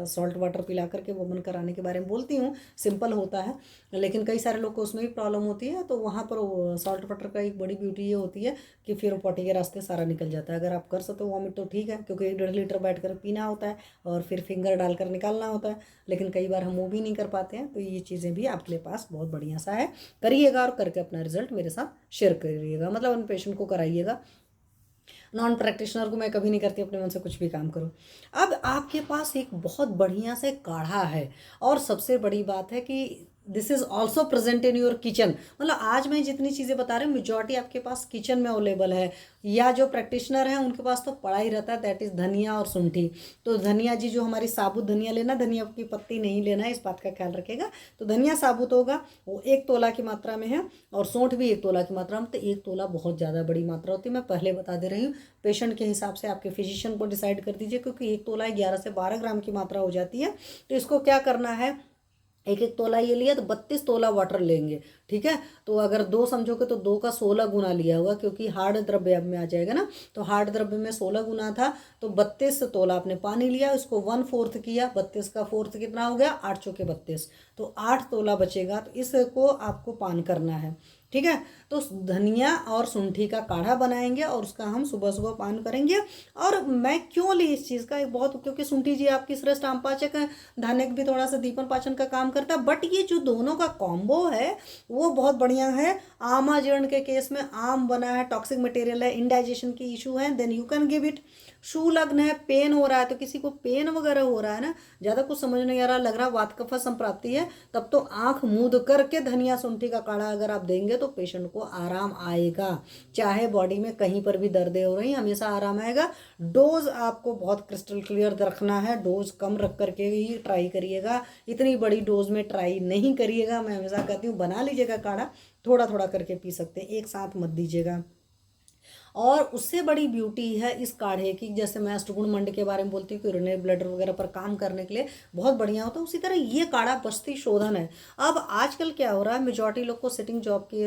[SPEAKER 1] सॉल्ट वाटर पिला करके वमन कराने के बारे में बोलती हूँ, सिंपल होता है। लेकिन कई सारे लोग को उसमें भी प्रॉब्लम होती है, तो वहाँ पर सॉल्ट वाटर का एक बड़ी ब्यूटी ये होती है कि फिर पॉटी के रास्ते सारा निकल जाता है। अगर आप कर सकते हो वॉमिट तो ठीक है, क्योंकि 1.5 लीटर बैठ कर पीना होता है और फिर फिंगर डालकर निकालना होता है। लेकिन कई बार हम वो भी नहीं कर पाते हैं, तो ये चीज़ें भी आपके पास बहुत बढ़िया सा है, करिएगा। और करके अपना रिजल्ट मेरे साथ शेयर करिएगा, मतलब उन पेशेंट को कराइएगा। नॉन प्रैक्टिशनर को मैं कभी नहीं करती, अपने मन से कुछ भी काम करो। अब आपके पास एक बहुत बढ़िया से काढ़ा है, और सबसे बड़ी बात है कि this is also present in your kitchen. मतलब आज मैं जितनी चीज़ें बता रही हूँ मेजॉरिटी आपके पास किचन में अवेलेबल है, या जो प्रैक्टिशनर है उनके पास तो पड़ा ही रहता है, दैट इज़ धनिया और शुंठी। तो धनिया जी जो हमारी साबुत धनिया लेना, धनिया की पत्ती नहीं लेना है, इस बात का ख्याल रखेगा। तो धनिया साबुत होगा, वो 1 तोला की मात्रा में है, और सौंठ भी 1 तोला की मात्रा में। तो 1 तोला बहुत ज़्यादा बड़ी मात्रा होती है, मैं पहले बता दे रही हूँ। पेशेंट के हिसाब से आपके फिजिशियन को डिसाइड कर दीजिए, क्योंकि 1 तोला 11 से 12 ग्राम की मात्रा हो जाती है। तो इसको क्या करना है, 1-1 तोला ये लिया तो 32 तोला वाटर लेंगे, ठीक है। तो अगर 2 समझोगे तो 2 का 16 गुना लिया होगा, क्योंकि हार्ड द्रव्य में आ जाएगा ना। तो हार्ड द्रव्य में 16 गुना था, तो 32 तोला आपने पानी लिया, उसको 1/4 किया, 32 का 4 कितना हो गया, 8 चौके 32, तो 8 तोला बचेगा। तो इसको आपको पान करना है, ठीक है। तो धनिया और शुंठी का काढ़ा बनाएंगे और उसका हम सुबह सुबह पान करेंगे। और मैं क्यों ली इस चीज़ का, एक बहुत, क्योंकि शुंठी जी आपकी श्रेष्ठ आमपाचक है, धान्य भी थोड़ा सा दीपन पाचन का काम करता है, बट ये जो दोनों का कॉम्बो है वो बहुत बढ़िया है। आमा जीर्ण के केस में आम बना है, टॉक्सिक मटेरियल है, इंडाइजेशन की इशू है, then you can give it. शू लग्न है, पेन हो रहा है, तो किसी को पेन वगैरह हो रहा है ना, ज़्यादा कुछ समझ नहीं आ रहा, लग रहा वात कफ संप्राप्ति है, तब तो आंख मूंद करके धनिया शुंठी का काढ़ा अगर आप देंगे तो पेशेंट को आराम आएगा। चाहे बॉडी में कहीं पर भी दर्द हो रही, हमेशा आराम आएगा। डोज आपको बहुत क्रिस्टल क्लियर रखना है, डोज कम रख करके ही ट्राई करिएगा, इतनी बड़ी डोज में ट्राई नहीं करिएगा। मैं हमेशा कहती हूँ बना लीजिएगा काढ़ा, थोड़ा थोड़ा करके पी सकते हैं, एक साथ मत दीजिएगा। और उससे बड़ी ब्यूटी है इस काढ़े की, जैसे मैं अष्टगुण मंड के बारे में बोलती हूँ कि यूरिनरी ब्लडर वगैरह पर काम करने के लिए बहुत बढ़िया होता है, उसी तरह ये काढ़ा बस्ती शोधन है। अब आजकल क्या हो रहा है, मेजॉरिटी लोग को सिटिंग जॉब की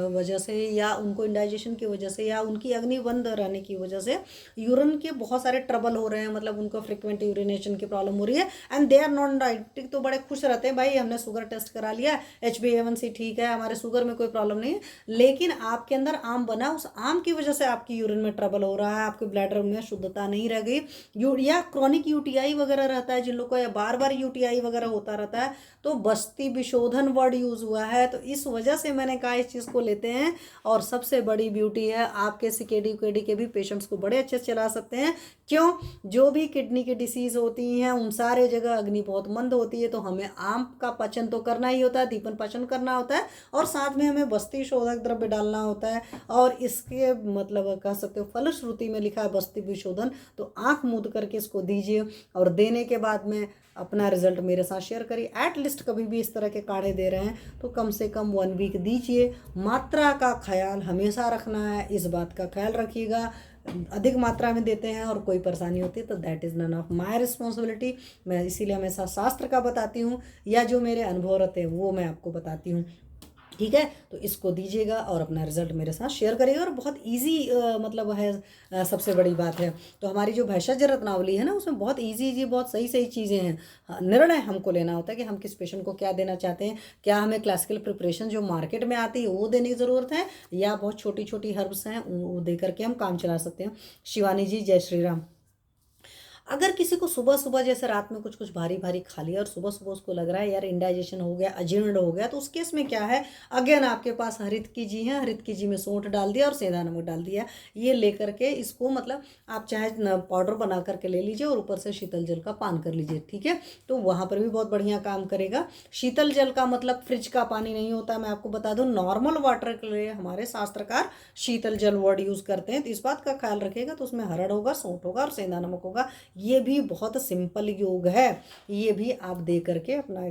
[SPEAKER 1] वजह से या उनको इंडाइजेशन की वजह से या उनकी अग्नि बंद रहने की वजह से यूरिन के बहुत सारे ट्रबल हो रहे हैं, मतलब उनको फ्रिक्वेंट यूरिनेशन की प्रॉब्लम हो रही है and they are non diabetic. तो बड़े खुश रहते हैं, भाई हमने शुगर टेस्ट करा लिया, HbA1c ठीक है, हमारे शुगर में कोई प्रॉब्लम नहीं है, लेकिन आपके अंदर आम बना, उस आम की वजह से आपकी यूरिन में ट्रबल हो रहा है, आपके ब्लैडर में शुद्धता नहीं रह गई, या क्रॉनिक यूटीआई वगैरह रहता है जिन लोगों को, या बार बार यूटीआई वगैरह होता रहता है, तो बस्ती विशोधन वर्ड यूज हुआ है। तो इस वजह से मैंने कहा इस चीज़ को लेते हैं। और सबसे बड़ी ब्यूटी है, आपके सीकेडी उकेडी के भी पेशेंट्स को बड़े अच्छे से चला सकते हैं। क्यों? जो भी किडनी की डिसीज होती हैं उन सारे जगह अग्नि बहुत मंद होती है, तो हमें आम का पाचन तो करना ही होता है, दीपन पाचन करना होता है, और साथ में हमें बस्ती शोधक द्रव्य डालना होता है। और इसके मतलब कह सकते हो फलश्रुति में लिखा है बस्ती विशोधन, तो आंख मूंद करके इसको दीजिए, और देने के बाद में अपना रिजल्ट मेरे साथ शेयर करिए। एटलीस्ट कभी भी इस तरह के काढ़े दे रहे हैं तो कम से कम 1 वीक दीजिए। मात्रा का ख्याल हमेशा रखना है, इस बात का ख्याल रखिएगा। अधिक मात्रा में देते हैं और कोई परेशानी होती है तो that is none of my responsibility. मैं इसीलिए हमेशा शास्त्र का बताती हूँ, या जो मेरे अनुभव रहते हैं वो मैं आपको बताती हूँ। ठीक है, तो इसको दीजिएगा और अपना रिजल्ट मेरे साथ शेयर करिएगा। और बहुत इजी मतलब है, सबसे बड़ी बात है। तो हमारी जो भेषज रत्नावली है ना, उसमें बहुत इजी बहुत सही सही चीज़ें हैं। निर्णय हमको लेना होता है कि हम किस पेशेंट को क्या देना चाहते हैं। क्या हमें क्लासिकल प्रिपरेशन जो मार्केट में आती है वो देने की ज़रूरत है, या बहुत छोटी छोटी हर्ब्स हैं वो दे करके हम काम चला सकते हैं। शिवानी जी, जय श्री राम। अगर किसी को सुबह सुबह जैसे रात में कुछ कुछ भारी भारी खा लिया और सुबह सुबह उसको लग रहा है यार इंडाइजेशन हो गया, अजीर्ण हो गया, तो उस केस में क्या है, अगेन आपके पास हरित की जी है, हरित की जी में सौंठ डाल दिया और सेंधा नमक डाल दिया। ये लेकर के इसको मतलब आप चाहे पाउडर बना करके ले लीजिए और ऊपर से शीतल जल का पान कर लीजिए। ठीक है, तो वहाँ पर भी बहुत बढ़िया काम करेगा। शीतल जल का मतलब फ्रिज का पानी नहीं होता, मैं आपको बता दूँ, नॉर्मल वाटर के लिए हमारे शास्त्रकार शीतल जल वर्ड यूज़ करते हैं। तो इस बात का ख्याल रखिएगा। तो उसमें हरड़ होगा, सौंठ होगा और सेंधा नमक होगा। ये भी बहुत सिंपल योग है, ये भी आप दे करके अपना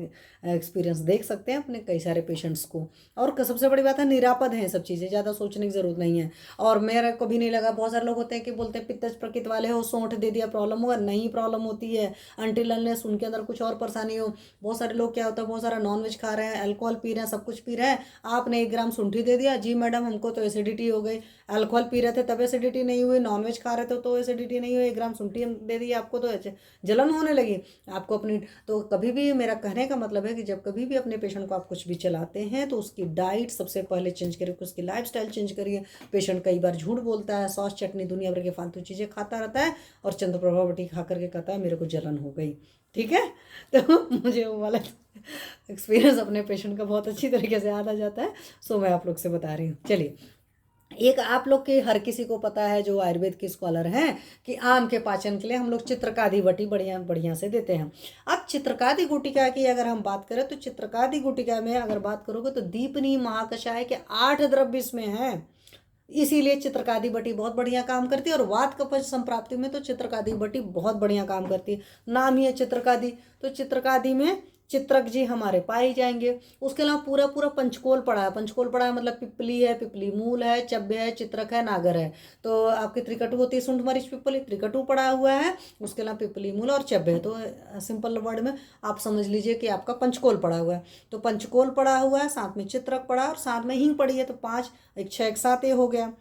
[SPEAKER 1] एक्सपीरियंस देख सकते हैं अपने कई सारे पेशेंट्स को। और सबसे बड़ी बात है, निरापद है सब चीज़ें, ज़्यादा सोचने की ज़रूरत नहीं है। और मेरा कभी नहीं लगा, बहुत सारे लोग होते हैं कि बोलते हैं पित्तज प्रकृति वाले हो, सौंठ दे दिया प्रॉब्लम होगा, नहीं प्रॉब्लम होती है अनटिल अनलेस उनके अंदर कुछ और परेशानी हो। बहुत सारे लोग क्या होता है, बहुत सारा नॉनवेज खा रहे हैं, अल्कोहल पी रहे हैं, सब कुछ पी रहे हैं, आपने 1 ग्राम शुंठी दे दिया, जी मैडम हमको तो एसिडिटी हो गई। अल्कोहल पी रहे थे तब एसिडिटी नहीं हुई, नॉनवेज खा रहे थे तो एसिडिटी नहीं हुई, 1 ग्राम शुंठी दे दी आपको तो जलन होने लगी आपको अपनी। तो कभी भी मेरा कहने का मतलब है कि जब कभी भी अपने पेशेंट को आप कुछ भी चलाते हैं तो उसकी डाइट सबसे पहले चेंज करिए, उसकी लाइफस्टाइल चेंज करिए। पेशेंट कई बार झूठ बोलता है, सॉस चटनी दुनिया भर के फालतू चीज़ें खाता रहता है और चंद्रप्रभा बटी खा करके कहता है मेरे को जलन हो गई। ठीक है, तो मुझे वो वाला एक्सपीरियंस अपने पेशेंट का बहुत अच्छी तरीके से याद आ जाता है। सो मैं आप लोग से बता रही हूँ। चलिए, एक आप लोग के हर किसी को पता है जो आयुर्वेद के स्कॉलर हैं कि आम के पाचन के लिए हम लोग चित्रकादि वटी बढ़िया बढ़िया से देते हैं। अब चित्रकादि गुटिका की अगर हम बात करें तो चित्रकादि गुटिका में अगर बात करोगे तो दीपनी महाकषाय के 8 द्रव्य इसमें हैं, इसीलिए चित्रकादि बटी बहुत बढ़िया काम करती है। और वात कफज संप्राप्ति में तो चित्रकादि बटी बहुत बढ़िया काम करती है, नाम ही है चित्रकादि। तो चित्रकादि में चित्रक जी हमारे पाए जाएंगे। उसके अलावा पूरा पूरा पंचकोल पड़ा है। पंचकोल पड़ा है मतलब पिपली है, पिपली मूल है, चब्बे है, चित्रक है, नागर है। तो आपकी त्रिकटु होती है सुंठ मरीच पिपली, त्रिकटु पड़ा हुआ है, उसके अलावा पिपली मूल और चब्बे है। तो सिंपल वर्ड में आप समझ लीजिए कि आपका पंचकोल पड़ा हुआ है। तो पंचकोल पड़ा हुआ है, साथ में चित्रक पड़ा और साथ में हींग पड़ी है, तो 5 1 6 1 7 ये हो गया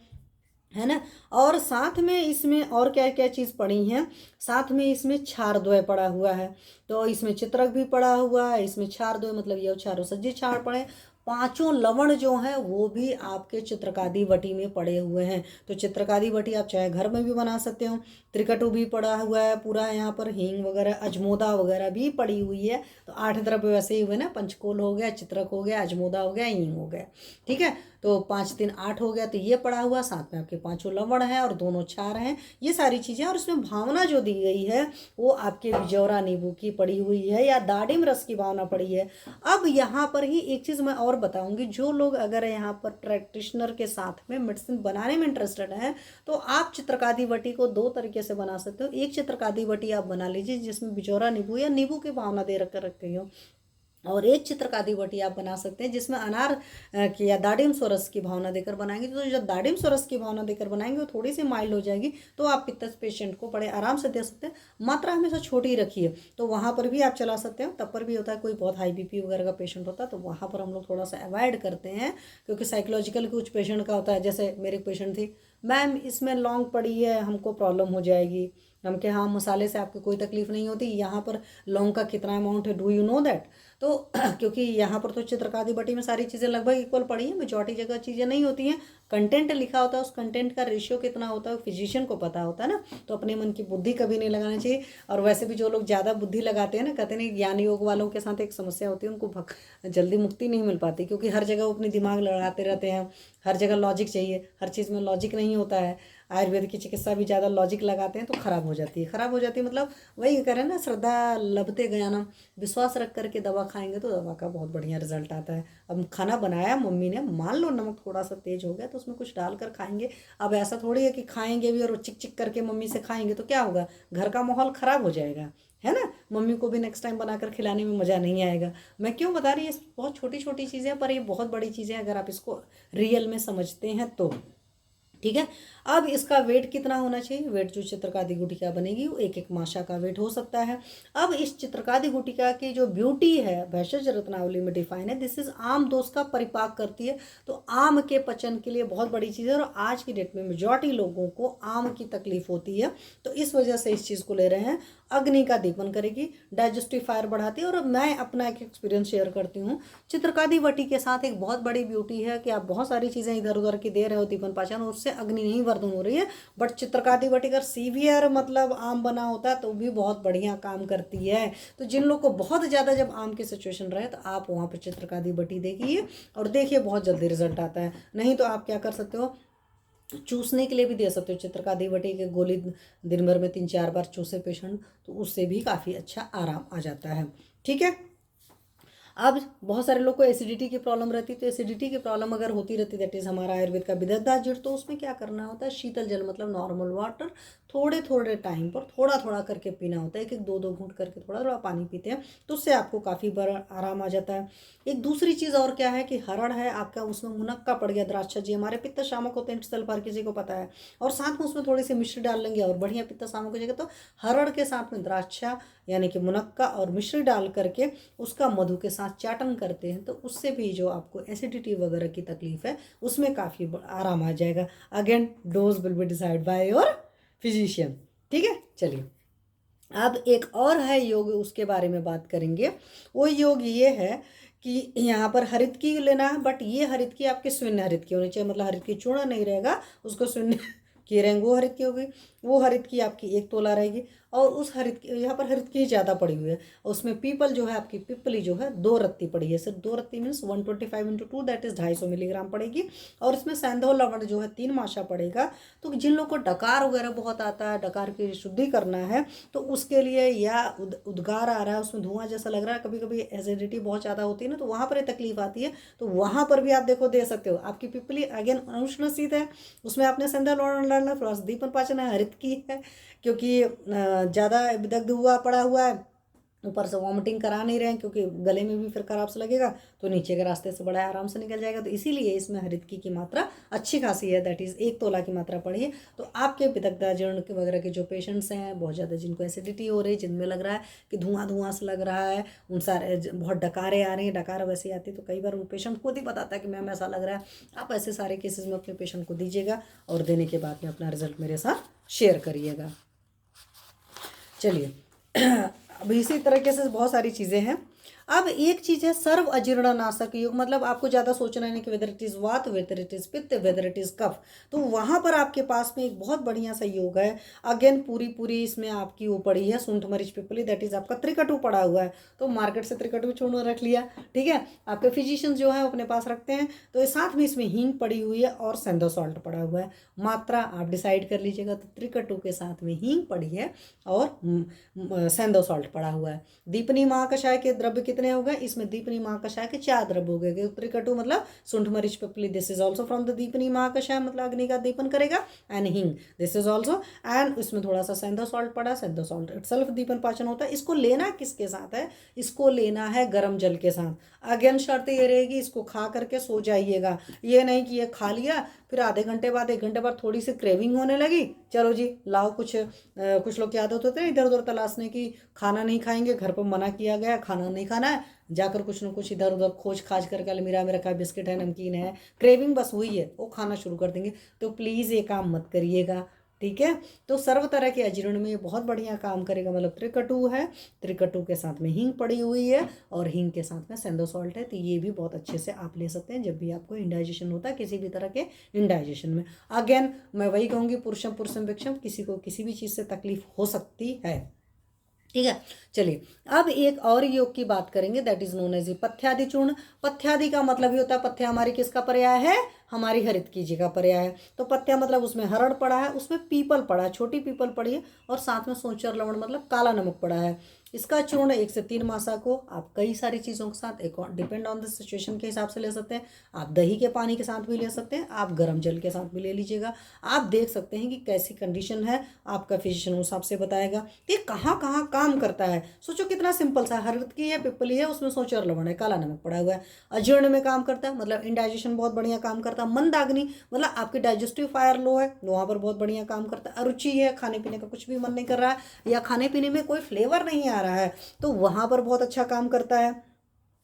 [SPEAKER 1] है ना। और साथ में इसमें और क्या क्या चीज़ पड़ी हैं, साथ में इसमें क्षारद्वय पड़ा हुआ है। तो इसमें चित्रक भी पड़ा हुआ है, इसमें क्षारद्वय मतलब ये क्षारो सज्जी क्षार पड़े। 5 लवण जो हैं वो भी आपके चित्रकादि वटी में पड़े हुए हैं। तो चित्रकादि वटी आप चाहे घर में भी बना सकते हो। त्रिकटु भी पड़ा हुआ है पूरा, यहाँ पर हींग वगैरह अजमोदा वगैरह भी पड़ी हुई है। तो 8 द्रव्य वैसे ही हुए ना, पंचकोल हो गया, चित्रक हो गया, अजमोदा हो गया, हींग हो गया। ठीक है, तो 5 3 8 हो गया। तो ये पड़ा हुआ, साथ में आपके 5 लवण है और 2 क्षार हैं, ये सारी चीज़ें। और इसमें भावना जो दी गई है वो आपके बिजौरा नींबू की पड़ी हुई है या दाडिम रस की भावना पड़ी है। अब यहाँ पर ही एक चीज़ मैं और बताऊंगी, जो लोग अगर यहाँ पर प्रैक्टिशनर के साथ में मेडिसिन बनाने में इंटरेस्टेड हैं तो आप चित्रकादि वटी को 2 तरीके से बना सकते हो। एक चित्रकादि वटी आप बना लीजिए जिसमें बिजौरा नींबू या नींबू की भावना दे रख रखी हो, और एक चित्रकादी वटी आप बना सकते हैं जिसमें अनार की या दाडिम स्वरस की भावना देकर बनाएंगे। तो जब दाडिम स्वरस की भावना देकर बनाएंगे वो थोड़ी सी माइल्ड हो जाएगी, तो आप पित्तस पेशेंट को बड़े आराम से दे सकते हैं। मात्रा हमेशा छोटी ही रखिए, तो वहाँ पर भी आप चला सकते हैं। तब पर भी होता है कोई बहुत हाई बीपी वगैरह का पेशेंट होता है तो वहाँ पर हम लोग थोड़ा सा अवॉइड करते हैं, क्योंकि साइकोलॉजिकल कुछ पेशेंट का होता है। जैसे मेरी पेशेंट थी, मैम इसमें लौंग पड़ी है, हमको प्रॉब्लम हो जाएगी। हम के हाँ, मसाले से आपको कोई तकलीफ नहीं होती, यहाँ पर लौंग का कितना अमाउंट है, डू यू नो दैट? तो क्योंकि यहाँ पर तो चित्रकादी बटी में सारी चीज़ें लगभग इक्वल पड़ी हैं, मेजॉरिटी जगह चीज़ें नहीं होती हैं। कंटेंट लिखा होता है, उस कंटेंट का रेशियो कितना होता है फिजिशियन को पता होता है ना। तो अपने मन की बुद्धि कभी नहीं लगाना चाहिए। और वैसे भी जो लोग ज़्यादा बुद्धि लगाते हैं ना, कहते नहीं, ज्ञान योग वालों के साथ एक समस्या होती है, उनको जल्दी मुक्ति नहीं मिल पाती, क्योंकि हर जगह वो अपनी दिमाग लड़ाते रहते हैं। हर जगह लॉजिक चाहिए, हर चीज़ में लॉजिक नहीं होता है। आयुर्वेद की चिकित्सा भी ज़्यादा लॉजिक लगाते हैं तो ख़राब हो जाती है। ख़राब हो जाती है मतलब वही करें ना, श्रद्धा लभते ज्ञानम, विश्वास रख करके दवा खाएंगे तो दवा का बहुत बढ़िया रिजल्ट आता है। अब खाना बनाया मम्मी ने, मान लो नमक थोड़ा सा तेज हो गया तो उसमें कुछ डालकर खाएंगे। अब ऐसा थोड़ी है कि खाएंगे भी और चिक चिक करके मम्मी से खाएंगे तो क्या होगा, घर का माहौल ख़राब हो जाएगा, है ना। मम्मी को भी नेक्स्ट टाइम बनाकर खिलाने में मज़ा नहीं आएगा। मैं क्यों बता रही है, बहुत छोटी छोटी चीज़ें पर ये बहुत बड़ी चीज़ें अगर आप इसको रियल में समझते हैं तो। ठीक है। अब इसका वेट कितना होना चाहिए? वेट जो चित्रकादी गुटिका बनेगी वो एक माशा का वेट हो सकता है। अब इस चित्रकादी गुटिका की जो ब्यूटी है भेषज रत्नावली में डिफाइन है, दिस इज आम दोष का परिपाक करती है। तो आम के पचन के लिए बहुत बड़ी चीज़ है, और आज की डेट में मेजॉरिटी लोगों को आम की तकलीफ होती है, तो इस वजह से इस चीज़ को ले रहे हैं। अग्नि का दीपन करेगी, डाइजेस्टिव फायर बढ़ाती है। और मैं अपना एक एक्सपीरियंस शेयर करती हूँ, चित्रकादी वटी के साथ एक बहुत बड़ी ब्यूटी है कि आप बहुत सारी चीज़ें इधर उधर की दे रहे हो दीपन पाचन, उससे अग्नि नहीं वर्धन हो रही है। बट चित्रकादी वटी अगर सीवियर मतलब आम बना होता है तो भी बहुत बढ़िया काम करती है। तो जिन लोग को बहुत ज़्यादा जब आम की सिचुएशन रहे तो आप वहाँ पर चित्रकादी वटी देखिए और देखिए बहुत जल्दी रिजल्ट आता है। नहीं तो आप क्या कर सकते हो, चूसने के लिए भी दे सकते हो चित्रकादी वटी के गोली, दिन भर में 3-4 बार चूसे पेशेंट तो उससे भी काफ़ी अच्छा आराम आ जाता है। ठीक है। अब बहुत सारे लोग को एसिडिटी की प्रॉब्लम रहती है, तो एसिडिटी की प्रॉब्लम अगर होती रहती दैट इज़ हमारा आयुर्वेद का विदग्धा जड़, तो उसमें क्या करना होता है, शीतल जल मतलब नॉर्मल वाटर थोड़े थोड़े टाइम पर थोड़ा थोड़ा करके पीना होता है। एक एक 2-2 घूंट करके थोड़ा थोड़ा पानी पीते हैं तो उससे आपको काफ़ी बड़ा आराम आ जाता है। एक दूसरी चीज़ और क्या है कि हरड़ है आपका, उसमें मुनक्का पड़ गया, द्राक्षा जी हमारे पित्त शामक होते हैं स्थल पर, किसी को पता है, और साथ में उसमें थोड़ी सी मिश्री डाल लेंगे और बढ़िया पित्त शामक हो जाएगा। तो हरड़ के साथ में द्राक्षा यानी कि मुनक्का और मिश्री डाल करके उसका मधु के साथ चाटन करते हैं तो उससे भी जो आपको एसिडिटी वगैरह की तकलीफ है उसमें काफ़ी आराम आ जाएगा। Again dose will be decide by your physician. ठीक है। चलिए अब एक और है योग, उसके बारे में बात करेंगे। वो योग ये है कि यहाँ पर हरित की लेना है, बट ये हरित की आपके शून्य हरित की होनी चाहिए, मतलब हरित की चूड़ा नहीं रहेगा, उसको शून्य की रहेंगे, वो हरित की होगी। वो हरित की आपकी 1 तोला रहेगी, और उस हरित की यहाँ पर हरित की ज़्यादा पड़ी हुई है, उसमें पीपल जो है आपकी पिपली जो है 2 रत्ती पड़ी है, सिर्फ 2 रत्ती मीन्स 125 × 2 दैट इज 250 मिलीग्राम पड़ेगी। और इसमें सैंधव लवण जो है 3 माशा पड़ेगा। तो जिन लोगों को डकार वगैरह बहुत आता है, डकार की शुद्धि करना है, तो उसके लिए, या उद्गार आ रहा है उसमें धुआं जैसा लग रहा है, कभी कभी एसिडिटी बहुत ज़्यादा होती है ना, तो वहाँ पर तकलीफ आती है, तो वहाँ पर भी आप देखो दे सकते हो। आपकी पिपली अगेन उष्ण शीत है, उसमें आपने सैंधव लवण डालना, थोड़ा सा दीपन पाचन है, हरित की है, क्योंकि ज़्यादा विदग्ध हुआ पड़ा हुआ है, ऊपर से वॉमिटिंग करा नहीं रहे हैं क्योंकि गले में भी फिर खराब से लगेगा, तो नीचे के रास्ते से बड़ा आराम से निकल जाएगा। तो इसीलिए इसमें हरितकी की मात्रा अच्छी खासी है, दैट इज़ 1 तोला की मात्रा पड़ी है। तो आपके विदग्धा जीर्ण के वगैरह के जो पेशेंट्स हैं, बहुत ज़्यादा जिनको एसिडिटी हो रही है, जिनमें लग रहा है कि धुआं धुआं से लग रहा है, उन सारे बहुत डकारें आ रही हैं, डकार वैसे आती है, तो कई बार उन पेशेंट खुद ही बताता है कि मैम ऐसा लग रहा है। आप ऐसे सारे केसेस में अपने पेशेंट को दीजिएगा और देने के बाद में अपना रिजल्ट मेरे साथ शेयर करिएगा। चलिए अब इसी तरीके से बहुत सारी चीज़ें हैं। अब एक चीज़ है सर्व अजीर्णनाशक योग, मतलब आपको ज़्यादा सोचना नहीं कि वेदर इट इज़ वात, वेदर इट इज़ पित्त, वेदर इट इज़ कफ। तो वहाँ पर आपके पास में एक बहुत बढ़िया सा योग है। अगेन पूरी इसमें आपकी वो पड़ी है सूंठ मरीच पिपली, दैट इज़ आपका त्रिकटु पड़ा हुआ है। तो मार्केट से त्रिकटु छोड़ रख लिया, ठीक है। आपके फिजिशियंस जो है अपने पास रखते हैं, तो साथ में इसमें हींग पड़ी हुई है और सेंधो सॉल्ट पड़ा हुआ है। मात्रा आप डिसाइड कर लीजिएगा। तो त्रिकटु के साथ में हींग पड़ी है और सेंधो सॉल्ट पड़ा हुआ है। दीपनी महाकषाय के द्रव्य कितने हो गए, इसमें दीपनी महाकषाय के 4 द्रव्य हो गए। त्रिकटु मतलब सुंठ मरीच पिपली, this is also from the दीपनी महाकषाय, मतलब अग्नि का दीपन करेगा। एंड हिंग, दिस इज ऑल्सो, एंड इसमें थोड़ा सा सेंधो सॉल्ट पड़ा, सेंधो सॉल्ट इटसेल्फ दीपन पाचन होता है। इसको लेना किसके साथ है, इसको लेना है गर्म जल के साथ। अगेन शर्त ये रहेगी, इसको खा करके सो जाइएगा, ये नहीं कि ये खा लिया फिर आधे घंटे बाद 1 घंटे बाद थोड़ी सी क्रेविंग होने लगी, चलो जी लाओ कुछ लोग की आदत होते हैं इधर उधर तलाशने की, खाना नहीं खाएंगे, घर पर मना किया गया खाना नहीं खाना है, जाकर कुछ ना कुछ इधर उधर खोज खाज करके अलमीरा में रखा बिस्किट है नमकीन है, क्रेविंग बस हुई है, वो खाना शुरू कर देंगे। तो प्लीज़ ये काम मत करिएगा, ठीक है। तो सर्व तरह के अजीर्ण में ये बहुत बढ़िया काम करेगा, मतलब त्रिकटु है, त्रिकटु के साथ में हींग पड़ी हुई है और हींग के साथ में सेंधो सॉल्ट है, तो ये भी बहुत अच्छे से आप ले सकते हैं जब भी आपको इंडाइजेशन होता है, किसी भी तरह के इंडाइजेशन में। अगेन मैं वही कहूँगी, पुरुषम पुरुषम भिक्षम, किसी को किसी भी चीज़ से तकलीफ हो सकती है, ठीक है। चलिए अब एक और योग की बात करेंगे, that is known as a पथ्यादि चूर्ण। पथ्यादि का मतलब ही होता है, पथ्या हमारी किसका पर्याय है, हमारी हरित कीजी का पर्याय है। तो पथ्या मतलब उसमें हरड़ पड़ा है, उसमें पीपल पड़ा है, छोटी पीपल पड़ी है, और साथ में सोंचर लवण मतलब काला नमक पड़ा है। इसका चूर्ण 1 से 3 मासा को आप कई सारी चीज़ों के साथ, एक डिपेंड ऑन द सिचुएशन के हिसाब से ले सकते हैं। आप दही के पानी के साथ भी ले सकते हैं, आप गर्म जल के साथ भी ले लीजिएगा। आप देख सकते हैं कि कैसी कंडीशन है, आपका फिजिशियन उस हिसाब से बताएगा कि कहाँ कहाँ काम करता है। सोचो कितना सिंपल सा, हरद की है, पिपली है, उसमें सोंचर लवण है, काला नमक पड़ा हुआ है। अजीर्ण में काम करता है, मतलब इंडाइजेशन बहुत बढ़िया काम करता है। मंदाग्नि मतलब आपकी डाइजेस्टिव फायर लो है, वहाँ पर बहुत बढ़िया काम करता है। अरुचि है, खाने पीने का कुछ भी मन नहीं कर रहा है, या खाने पीने में कोई फ्लेवर नहीं आ रहा है, तो वहाँ पर बहुत अच्छा काम करता है।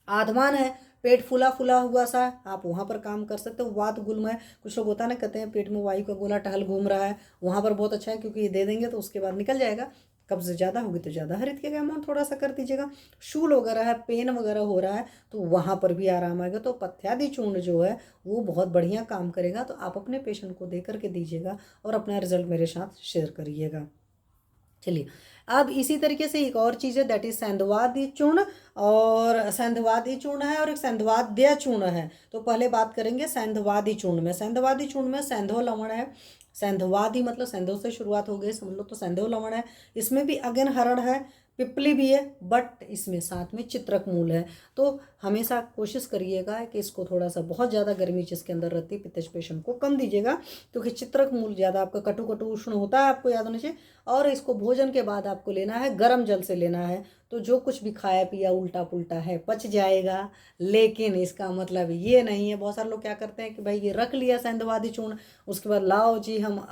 [SPEAKER 1] आधमान है, पेट फूला फूला हुआ सा, आप वहाँ पर काम कर सकते हो। वात गुल्म है, कुछ लोग होता है ना, कहते हैं पेट में वायु का गोला टहल घूम रहा है, वहाँ पर बहुत अच्छा है, क्योंकि ये दे देंगे तो उसके बाद निकल जाएगा। कब्ज ज़्यादा होगी तो ज़्यादा हरित का अमाउंट थोड़ा सा कर दीजिएगा। शूल वगैरह है, पेन वगैरह हो रहा है, तो वहाँ पर भी आराम आएगा। तो पथ्यादि चूर्ण जो है वो बहुत बढ़िया काम करेगा, तो आप अपने पेशेंट को दे करके दीजिएगा और अपना रिजल्ट मेरे साथ शेयर करिएगा। चलिए अब इसी तरीके से एक और चीज़ है, दैट इज सेंधवादी चूर्ण, और सेंधवादी चूर्ण है और एक सेंधवाद्य चूर्ण है। तो पहले बात करेंगे सेंधवादी चूर्ण में। सेंधवादी चूर्ण में सेंधो लवण है, सेंधवादी मतलब सेंधो से शुरुआत हो गई समझ लो, तो सेंधो लवण है, इसमें भी अगेन हरड़ है, पिपली भी है, बट इसमें साथ में चित्रक मूल है। तो हमेशा कोशिश करिएगा कि इसको थोड़ा सा, बहुत ज़्यादा गर्मी जिसके अंदर रहती है पित्तज पेशेंट को कम दीजिएगा, क्योंकि चित्रक मूल ज़्यादा आपका कटु कटु उष्ण होता है, आपको याद होना चाहिए। और इसको भोजन के बाद आपको लेना है, गर्म जल से लेना है, तो जो कुछ भी खाया पिया उल्टा पुल्टा है पच जाएगा। लेकिन इसका मतलब ये नहीं है, बहुत सारे लोग क्या करते हैं कि भाई ये रख लिया सेंधवादी चूर्ण, उसके बाद लाओ जी हम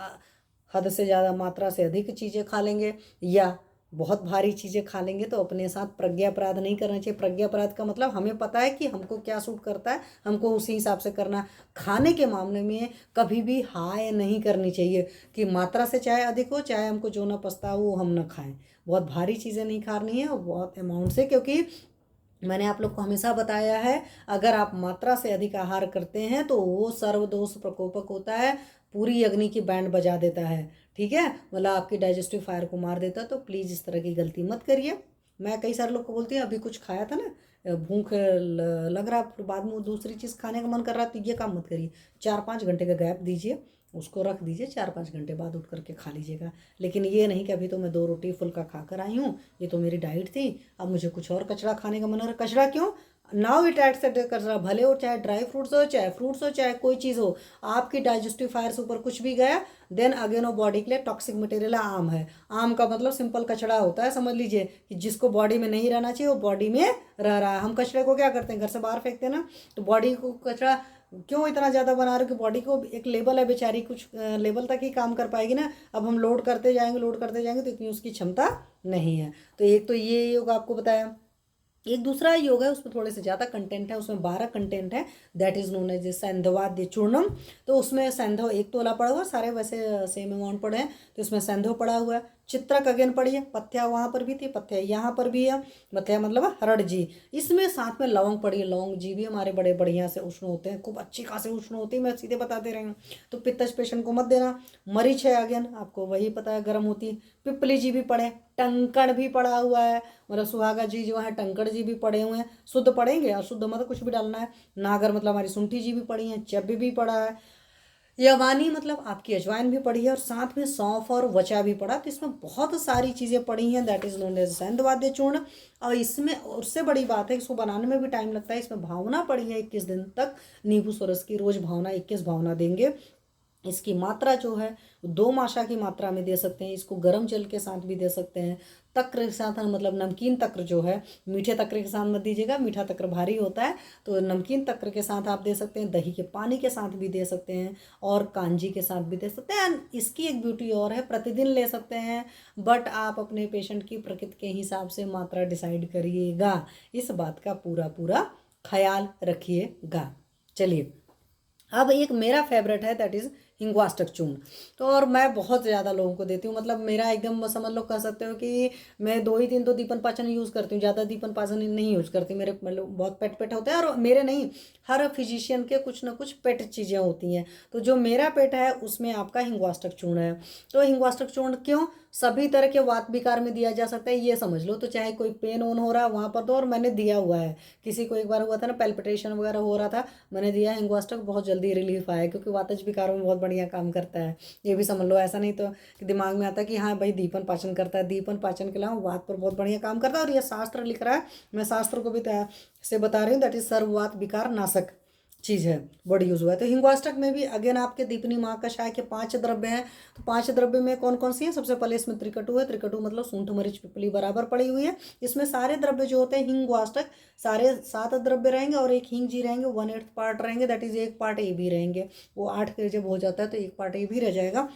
[SPEAKER 1] हद से ज़्यादा मात्रा से अधिक चीज़ें खा लेंगे या बहुत भारी चीज़ें खा लेंगे, तो अपने साथ प्रज्ञापराध नहीं करना चाहिए। प्रज्ञापराध का मतलब हमें पता है कि हमको क्या सूट करता है, हमको उसी हिसाब से करना। खाने के मामले में कभी भी हाय नहीं करनी चाहिए कि मात्रा से चाहे अधिक हो, चाहे हमको जो ना पछता हो वो हम ना खाएं। बहुत भारी चीज़ें नहीं खानी है और बहुत अमाउंट से, क्योंकि मैंने आप लोग को हमेशा बताया है, अगर आप मात्रा से अधिक आहार करते हैं तो वो सर्वदोष प्रकोपक होता है, पूरी अग्नि की बैंड बजा देता है, ठीक है, मतलब आपकी डाइजेस्टिव फायर को मार देता है। तो प्लीज़ इस तरह की गलती मत करिए। मैं कई सारे लोग को बोलती हूँ, अभी कुछ खाया था ना, भूख लग रहा, फिर बाद में दूसरी चीज़ खाने का मन कर रहा, तो ये काम मत करिए। 4-5 घंटे का गैप दीजिए, उसको रख दीजिए, 4-5 घंटे बाद उठ करके खा लीजिएगा। लेकिन ये नहीं कि अभी तो मैं 2 रोटी फुल्का खा कर आई हूँ, ये तो मेरी डाइट थी, अब मुझे कुछ और कचरा खाने का मन हो रहा। कचरा क्यों, नाउ इट एट से कचरा, भले हो चाहे ड्राई फ्रूट्स हो, चाहे फ्रूट्स हो, चाहे कोई चीज़ हो, आपकी डाइजेस्टिव फायर से ऊपर कुछ भी गया, देन अगेन वो बॉडी के लिए टॉक्सिक मटेरियल आम है। आम का मतलब सिंपल कचरा होता है, समझ लीजिए कि जिसको बॉडी में नहीं रहना चाहिए वो बॉडी में रह रहा है। हम कचरे को क्या करते हैं, घर से बाहर फेंकते हैं ना, तो बॉडी को कचरा क्यों इतना ज़्यादा बना रहे हो कि बॉडी को एक लेवल है बेचारी, कुछ लेवल तक ही काम कर पाएगी ना। अब हम लोड करते जाएंगे तो इतनी उसकी क्षमता नहीं है। तो एक तो ये योग आपको बताया, एक दूसरा योग है उसमें थोड़े से ज़्यादा कंटेंट है, उसमें 12 कंटेंट है, दैट इज नोन एज सेंधवाद्य चूर्णम। तो उसमें सेंधव एक तोला पड़ा हुआ, सारे वैसे सेम अमाउंट पड़े हैं, तो इसमें सेंधव पड़ा हुआ है, चित्रक अगेन पड़ी है, पथ्या वहाँ पर भी थी, पथ्या यहाँ पर भी है, पथ्या मतलब हरड़ जी, इसमें साथ में लौंग पड़ी है। लौंग जी भी हमारे बड़े बढ़िया से उष्ण होते हैं, खूब अच्छी खासी उष्ण होती है, मैं सीधे बताते रही हूँ। तो पित्तज पेशेंट को मत देना। मरीच है अगेन आपको वही पता है, गर्म होती है। पिपली जी भी पड़े, टंकड़ भी पड़ा हुआ है, मतलब सुहागा जी जो है, टंकड़ जी भी पड़े हुए हैं, शुद्ध पड़ेंगे, अशुद्ध मतलब कुछ भी डालना है। नागर मतलब हमारी सुंठी जी भी पड़ी हैं, चब भी पड़ा है, यवानी मतलब आपकी अजवाइन भी पड़ी है और साथ में सौंफ और वचा भी पड़ा, तो इसमें बहुत सारी चीज़ें पड़ी हैं, दैट इज़ नोन एज सेंधवाद्य चूर्ण। और इसमें उससे बड़ी बात है, इसको बनाने में भी टाइम लगता है। इसमें भावना पड़ी है 21 दिन तक, नींबू सोरस की रोज भावना 21 भावना देंगे। इसकी मात्रा जो है 2 माशा की मात्रा में दे सकते हैं। इसको गर्म जल के साथ भी दे सकते हैं। तक्र के साथ, मतलब नमकीन तक्र जो है, मीठे तक्र के साथ मत दीजिएगा, मीठा तक्र भारी होता है। तो नमकीन तक्र के साथ आप दे सकते हैं, दही के पानी के साथ भी दे सकते हैं, और कांजी के साथ भी दे सकते हैं। इसकी एक ब्यूटी और है, प्रतिदिन ले सकते हैं, बट आप अपने पेशेंट की प्रकृति के हिसाब से मात्रा डिसाइड करिएगा। इस बात का पूरा पूरा ख्याल रखिएगा। चलिए, अब एक मेरा फेवरेट है, दैट इज़ हिंगवाष्टक चूर्ण। तो और मैं बहुत ज़्यादा लोगों को देती हूँ, मतलब मेरा एकदम समझ लो, कह सकते हो कि मैं 2 ही 3 तो दीपन पाचन यूज़ करती हूँ, ज़्यादा दीपन पाचन नहीं यूज़ करती। मेरे मतलब बहुत पेट पेट होते हैं, और मेरे नहीं, हर फिजिशियन के कुछ ना कुछ पेट चीज़ें होती हैं। तो जो मेरा पेट है उसमें आपका हिंगवाष्टक चूर्ण है। तो हिंगवाष्टक चूर्ण क्यों? सभी तरह के वात विकार में दिया जा सकता है, ये समझ लो। तो चाहे कोई पेन ओन हो रहा है वहाँ पर दो, और मैंने दिया हुआ है। किसी को एक बार हुआ था ना, पैल्पिटेशन वगैरह हो रहा था, मैंने दिया हिंगवाष्टक, बहुत जल्दी रिलीफ आया, क्योंकि वातज विकारों में बहुत बढ़िया काम करता है। ये भी समझ लो। ऐसा नहीं तो कि दिमाग में आता कि हाँ भाई दीपन पाचन करता है, दीपन पाचन के अलावा वात पर बहुत बढ़िया काम करता है। और ये शास्त्र लिख रहा है, मैं शास्त्र को भी से बता रही हूँ, दैट इज सर्ववात विकार नाशक चीज़ है, बड़ी यूज हुआ है। तो हिंगवाष्टक में भी अगेन आपके दीपनी महाकषाय के 5 द्रव्य हैं। तो 5 द्रव्य में कौन कौन सी है? सबसे पहले इसमें त्रिकटु है। त्रिकटु मतलब सूंठ मरीच पिपली बराबर पड़ी हुई है। इसमें सारे द्रव्य जो होते हैं हिंगवाष्टक, सारे 7 द्रव्य रहेंगे, और एक हिंग जी रहेंगे, 1/8 पार्ट रहेंगे, दैट इज एक पार्ट ए भी रहेंगे। वो 8 के जब हो जाता है तो एक पार्ट ए भी रह जाएगा।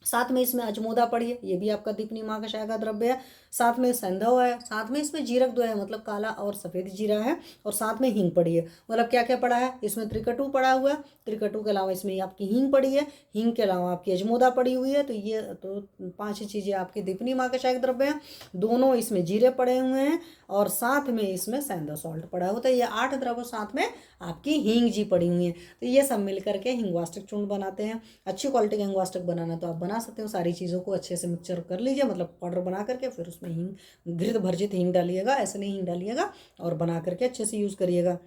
[SPEAKER 1] साथ में इसमें अजमोदा पड़ी है, ये भी आपका दीपनी महाकषाय का द्रव्य है। साथ में संधव है, साथ में इसमें जीरक दो है, मतलब काला और सफ़ेद जीरा है, और साथ में हींग पड़ी है। मतलब क्या क्या पड़ा है इसमें? त्रिकटु पड़ा हुआ है, त्रिकटु के अलावा इसमें आपकी हींग पड़ी है, हींग के अलावा आपकी अजमोदा पड़ी हुई है। तो ये तो 5 चीज़ें आपकी दीपनी महाकषाय के द्रव्य हैं। दोनों इसमें जीरे पड़े हुए हैं, और साथ में इसमें सैंधव सॉल्ट पड़ा होता है। ये 8 द्रव्य, साथ में आपकी हींग जी पड़ी हुई है। तो ये सब मिल करके हिंगवाष्टक चूर्ण बनाते हैं। अच्छी क्वालिटी का हिंगवाष्टक बनाना तो आप बना सकते हो। सारी चीज़ों को अच्छे से मिक्सचर कर लीजिए, मतलब पाउडर बना करके, फिर उसमें हींग, घृत भर्जित हींग डालिएगा, ऐसे नहीं हींग डालिएगा, और बना करके अच्छे से यूज़ करिएगा।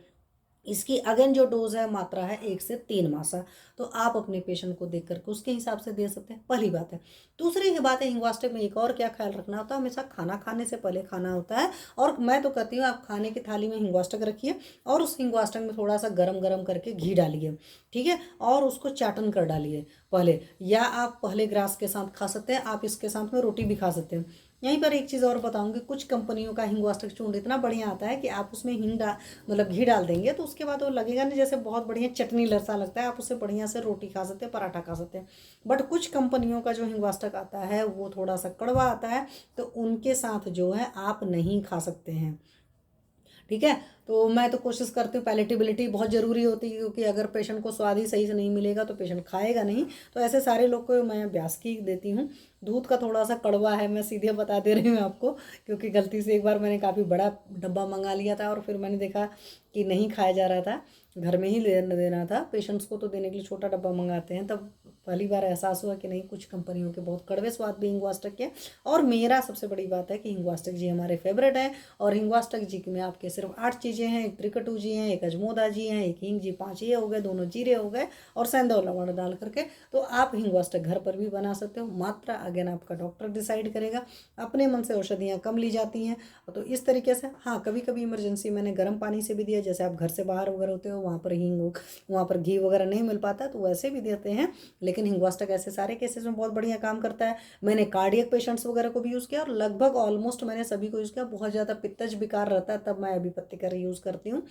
[SPEAKER 1] इसकी अगेन जो डोज है, मात्रा है 1 से 3 मासा। तो आप अपने पेशेंट को देख करके उसके हिसाब से दे सकते हैं, पहली बात है। दूसरी बात है, हिंगवाष्टक में एक और क्या ख्याल रखना होता है, हमेशा खाना खाने से पहले खाना होता है। और मैं तो कहती हूँ, आप खाने की थाली में हिंगवाष्टक रखिए, और उस हिंगवाष्टक में थोड़ा सा गरम गरम करके घी डालिए, ठीक है, और उसको चाटन कर डालिए पहले। या आप पहले ग्रास के साथ खा सकते हैं, आप इसके साथ में रोटी भी खा सकते हैं। यहीं पर एक चीज़ और बताऊंगी, कुछ कंपनियों का हिंगवाष्टक चूर्ण इतना बढ़िया आता है कि आप उसमें मतलब घी डाल देंगे, तो उसके बाद वो लगेगा नहीं जैसे बहुत बढ़िया चटनी लरसा लगता है। आप उससे बढ़िया से रोटी खा सकते हैं, पराठा खा सकते हैं। बट कुछ कंपनियों का जो हिंगवाष्टक आता है वो थोड़ा सा कड़वा आता है, तो उनके साथ जो है आप नहीं खा सकते हैं, ठीक है। तो मैं तो कोशिश करती हूँ, पैलेटेबिलिटी बहुत ज़रूरी होती है, क्योंकि अगर पेशेंट को स्वाद ही सही से नहीं मिलेगा तो पेशेंट खाएगा नहीं। तो ऐसे सारे लोग को मैं ब्यास की देती हूँ। दूध का थोड़ा सा कड़वा है, मैं सीधे बता दे रही हूँ आपको, क्योंकि गलती से एक बार मैंने काफ़ी बड़ा डब्बा मंगा लिया था, और फिर मैंने देखा कि नहीं खाया जा रहा था, घर में ही देना था पेशेंट्स को, तो देने के लिए छोटा डब्बा मंगाते हैं। तब पहली बार एहसास हुआ कि नहीं, कुछ कंपनियों के बहुत कड़वे स्वाद भी हिंगवाष्टक के। और मेरा सबसे बड़ी बात है कि हिंगवाष्टक जी हमारे फेवरेट है। और हिंगवाष्टक जी में आपके सिर्फ 8 चीज़ें हैं, एक त्रिकटु जी हैं, एक अजमोदा जी हैं, एक हींग जी, 5 ये हो गए, दोनों जीरे हो गए, और सेंधव लवण डाल करके। तो आप हिंगवाष्टक घर पर भी बना सकते हो। मात्रा अगेन आपका डॉक्टर डिसाइड करेगा, अपने मन से औषधियाँ कम ली जाती हैं। तो इस तरीके से, हाँ, कभी कभी इमरजेंसी मैंने गर्म पानी से भी दिया, जैसे आप घर से बाहर वगैरह होते हो, वहाँ पर हींग, वहाँ पर घी वगैरह नहीं मिल पाता, तो वैसे भी देते हैं। लेकिन हिंगवाष्टक ऐसे सारे केसेस में बहुत बढ़िया काम करता है। मैंने कार्डियक पेशेंट्स वगैरह को भी यूज़ किया, और लगभग ऑलमोस्ट मैंने सभी को यूज़ किया। बहुत ज़्यादा पित्तज विकार रहता है तब मैं अभिपत्ति का यूज़ करती हूँ।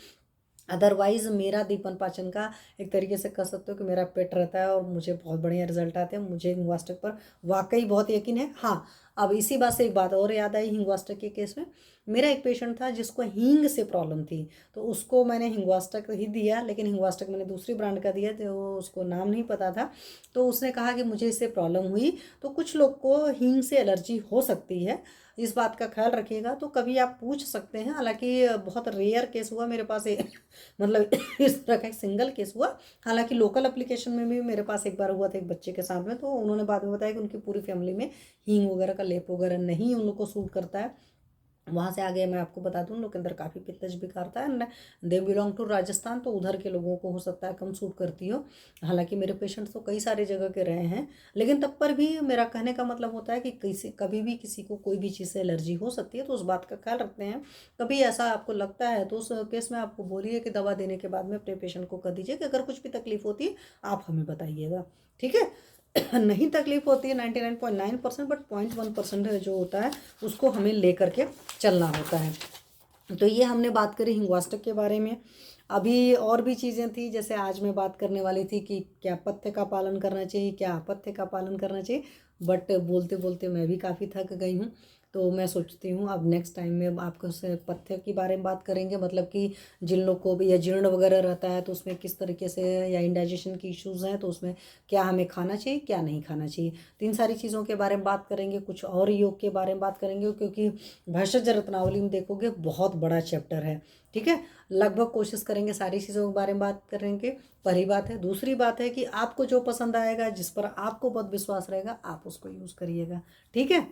[SPEAKER 1] अदरवाइज मेरा दीपन पाचन का एक तरीके से कह सकते हो कि मेरा पेट रहता है, और मुझे बहुत बढ़िया रिजल्ट आते हैं। मुझे हिंगवाष्टक पर वाकई बहुत यकीन है। हाँ, अब इसी बात से एक बात और याद आई हिंगवाष्टक के केस में। मेरा एक पेशेंट था जिसको हींग से प्रॉब्लम थी, तो उसको मैंने हिंगवाष्टक ही दिया, लेकिन हिंगवाष्टक मैंने दूसरी ब्रांड का दिया, तो उसको नाम नहीं पता था। तो उसने कहा कि मुझे इससे प्रॉब्लम हुई। तो कुछ लोग को हींग से एलर्जी हो सकती है, इस बात का ख्याल रखिएगा। तो कभी आप पूछ सकते हैं, हालांकि बहुत रेयर केस हुआ मेरे पास मतलब इस तरह का एक सिंगल केस हुआ। हालांकि लोकल एप्लीकेशन में भी मेरे पास एक बार हुआ था एक बच्चे के साथ में, तो उन्होंने बाद में बताया कि उनकी पूरी फैमिली में हींग वगैरह का लेप वगैरह नहीं उन लोग को सूट करता है। वहाँ से आगे मैं आपको बता दूँ, लोग के अंदर काफ़ी पित्तज भी करता है and they belong to Rajasthan, तो उधर के लोगों को हो सकता है कम सूट करती हो। हालांकि मेरे पेशेंट्स तो कई सारी जगह के रहे हैं, लेकिन तब पर भी मेरा कहने का मतलब होता है कि कभी भी किसी को कोई भी चीज़ से एलर्जी हो सकती है, तो उस बात का ख्याल रखते हैं। कभी ऐसा आपको लगता है तो उस केस में आपको बोलिए कि दवा देने के बाद में अपने पेशेंट को कह दीजिए कि अगर कुछ भी तकलीफ होती है आप हमें बताइएगा, ठीक है। नहीं तकलीफ होती है 99.9%, बट 0.1% जो होता है उसको हमें लेकर के चलना होता है। तो ये हमने बात करी हिंगवाष्टक के बारे में। अभी और भी चीज़ें थी, जैसे आज मैं बात करने वाली थी कि क्या पथ्य का पालन करना चाहिए, क्या अपथ्य का पालन करना चाहिए, बट बोलते बोलते मैं भी काफ़ी थक गई हूँ। तो मैं सोचती हूँ अब नेक्स्ट टाइम में आपको से पथ्य के बारे में बात करेंगे, मतलब कि जिन लोग को भी या जीर्ण वगैरह रहता है तो उसमें किस तरीके से, या इंडाइजेशन की इश्यूज़ हैं तो उसमें क्या हमें खाना चाहिए क्या नहीं खाना चाहिए, तो इन सारी चीज़ों के बारे में बात करेंगे। कुछ और योग के बारे में बात करेंगे, क्योंकि भैषज रत्नावली में देखोगे बहुत बड़ा चैप्टर है, ठीक है। लगभग कोशिश करेंगे सारी चीज़ों के बारे में बात करेंगे। पहली बात है। दूसरी बात है कि आपको जो पसंद आएगा, जिस पर आपको बहुत विश्वास रहेगा, आप उसको यूज़ करिएगा, ठीक है।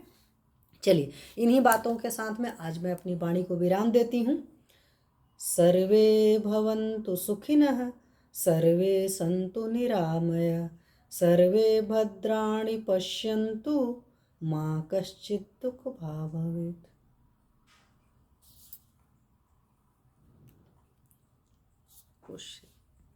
[SPEAKER 1] चलिए, इन्हीं बातों के साथ में आज मैं अपनी वाणी को विराम देती हूँ। सर्वे भवन्तु सुखिनः, सर्वे सन्तु निरामया, सर्वे भद्राणि पश्यन्तु, मा कश्चित् दुःखभाग् भवेत्। खुश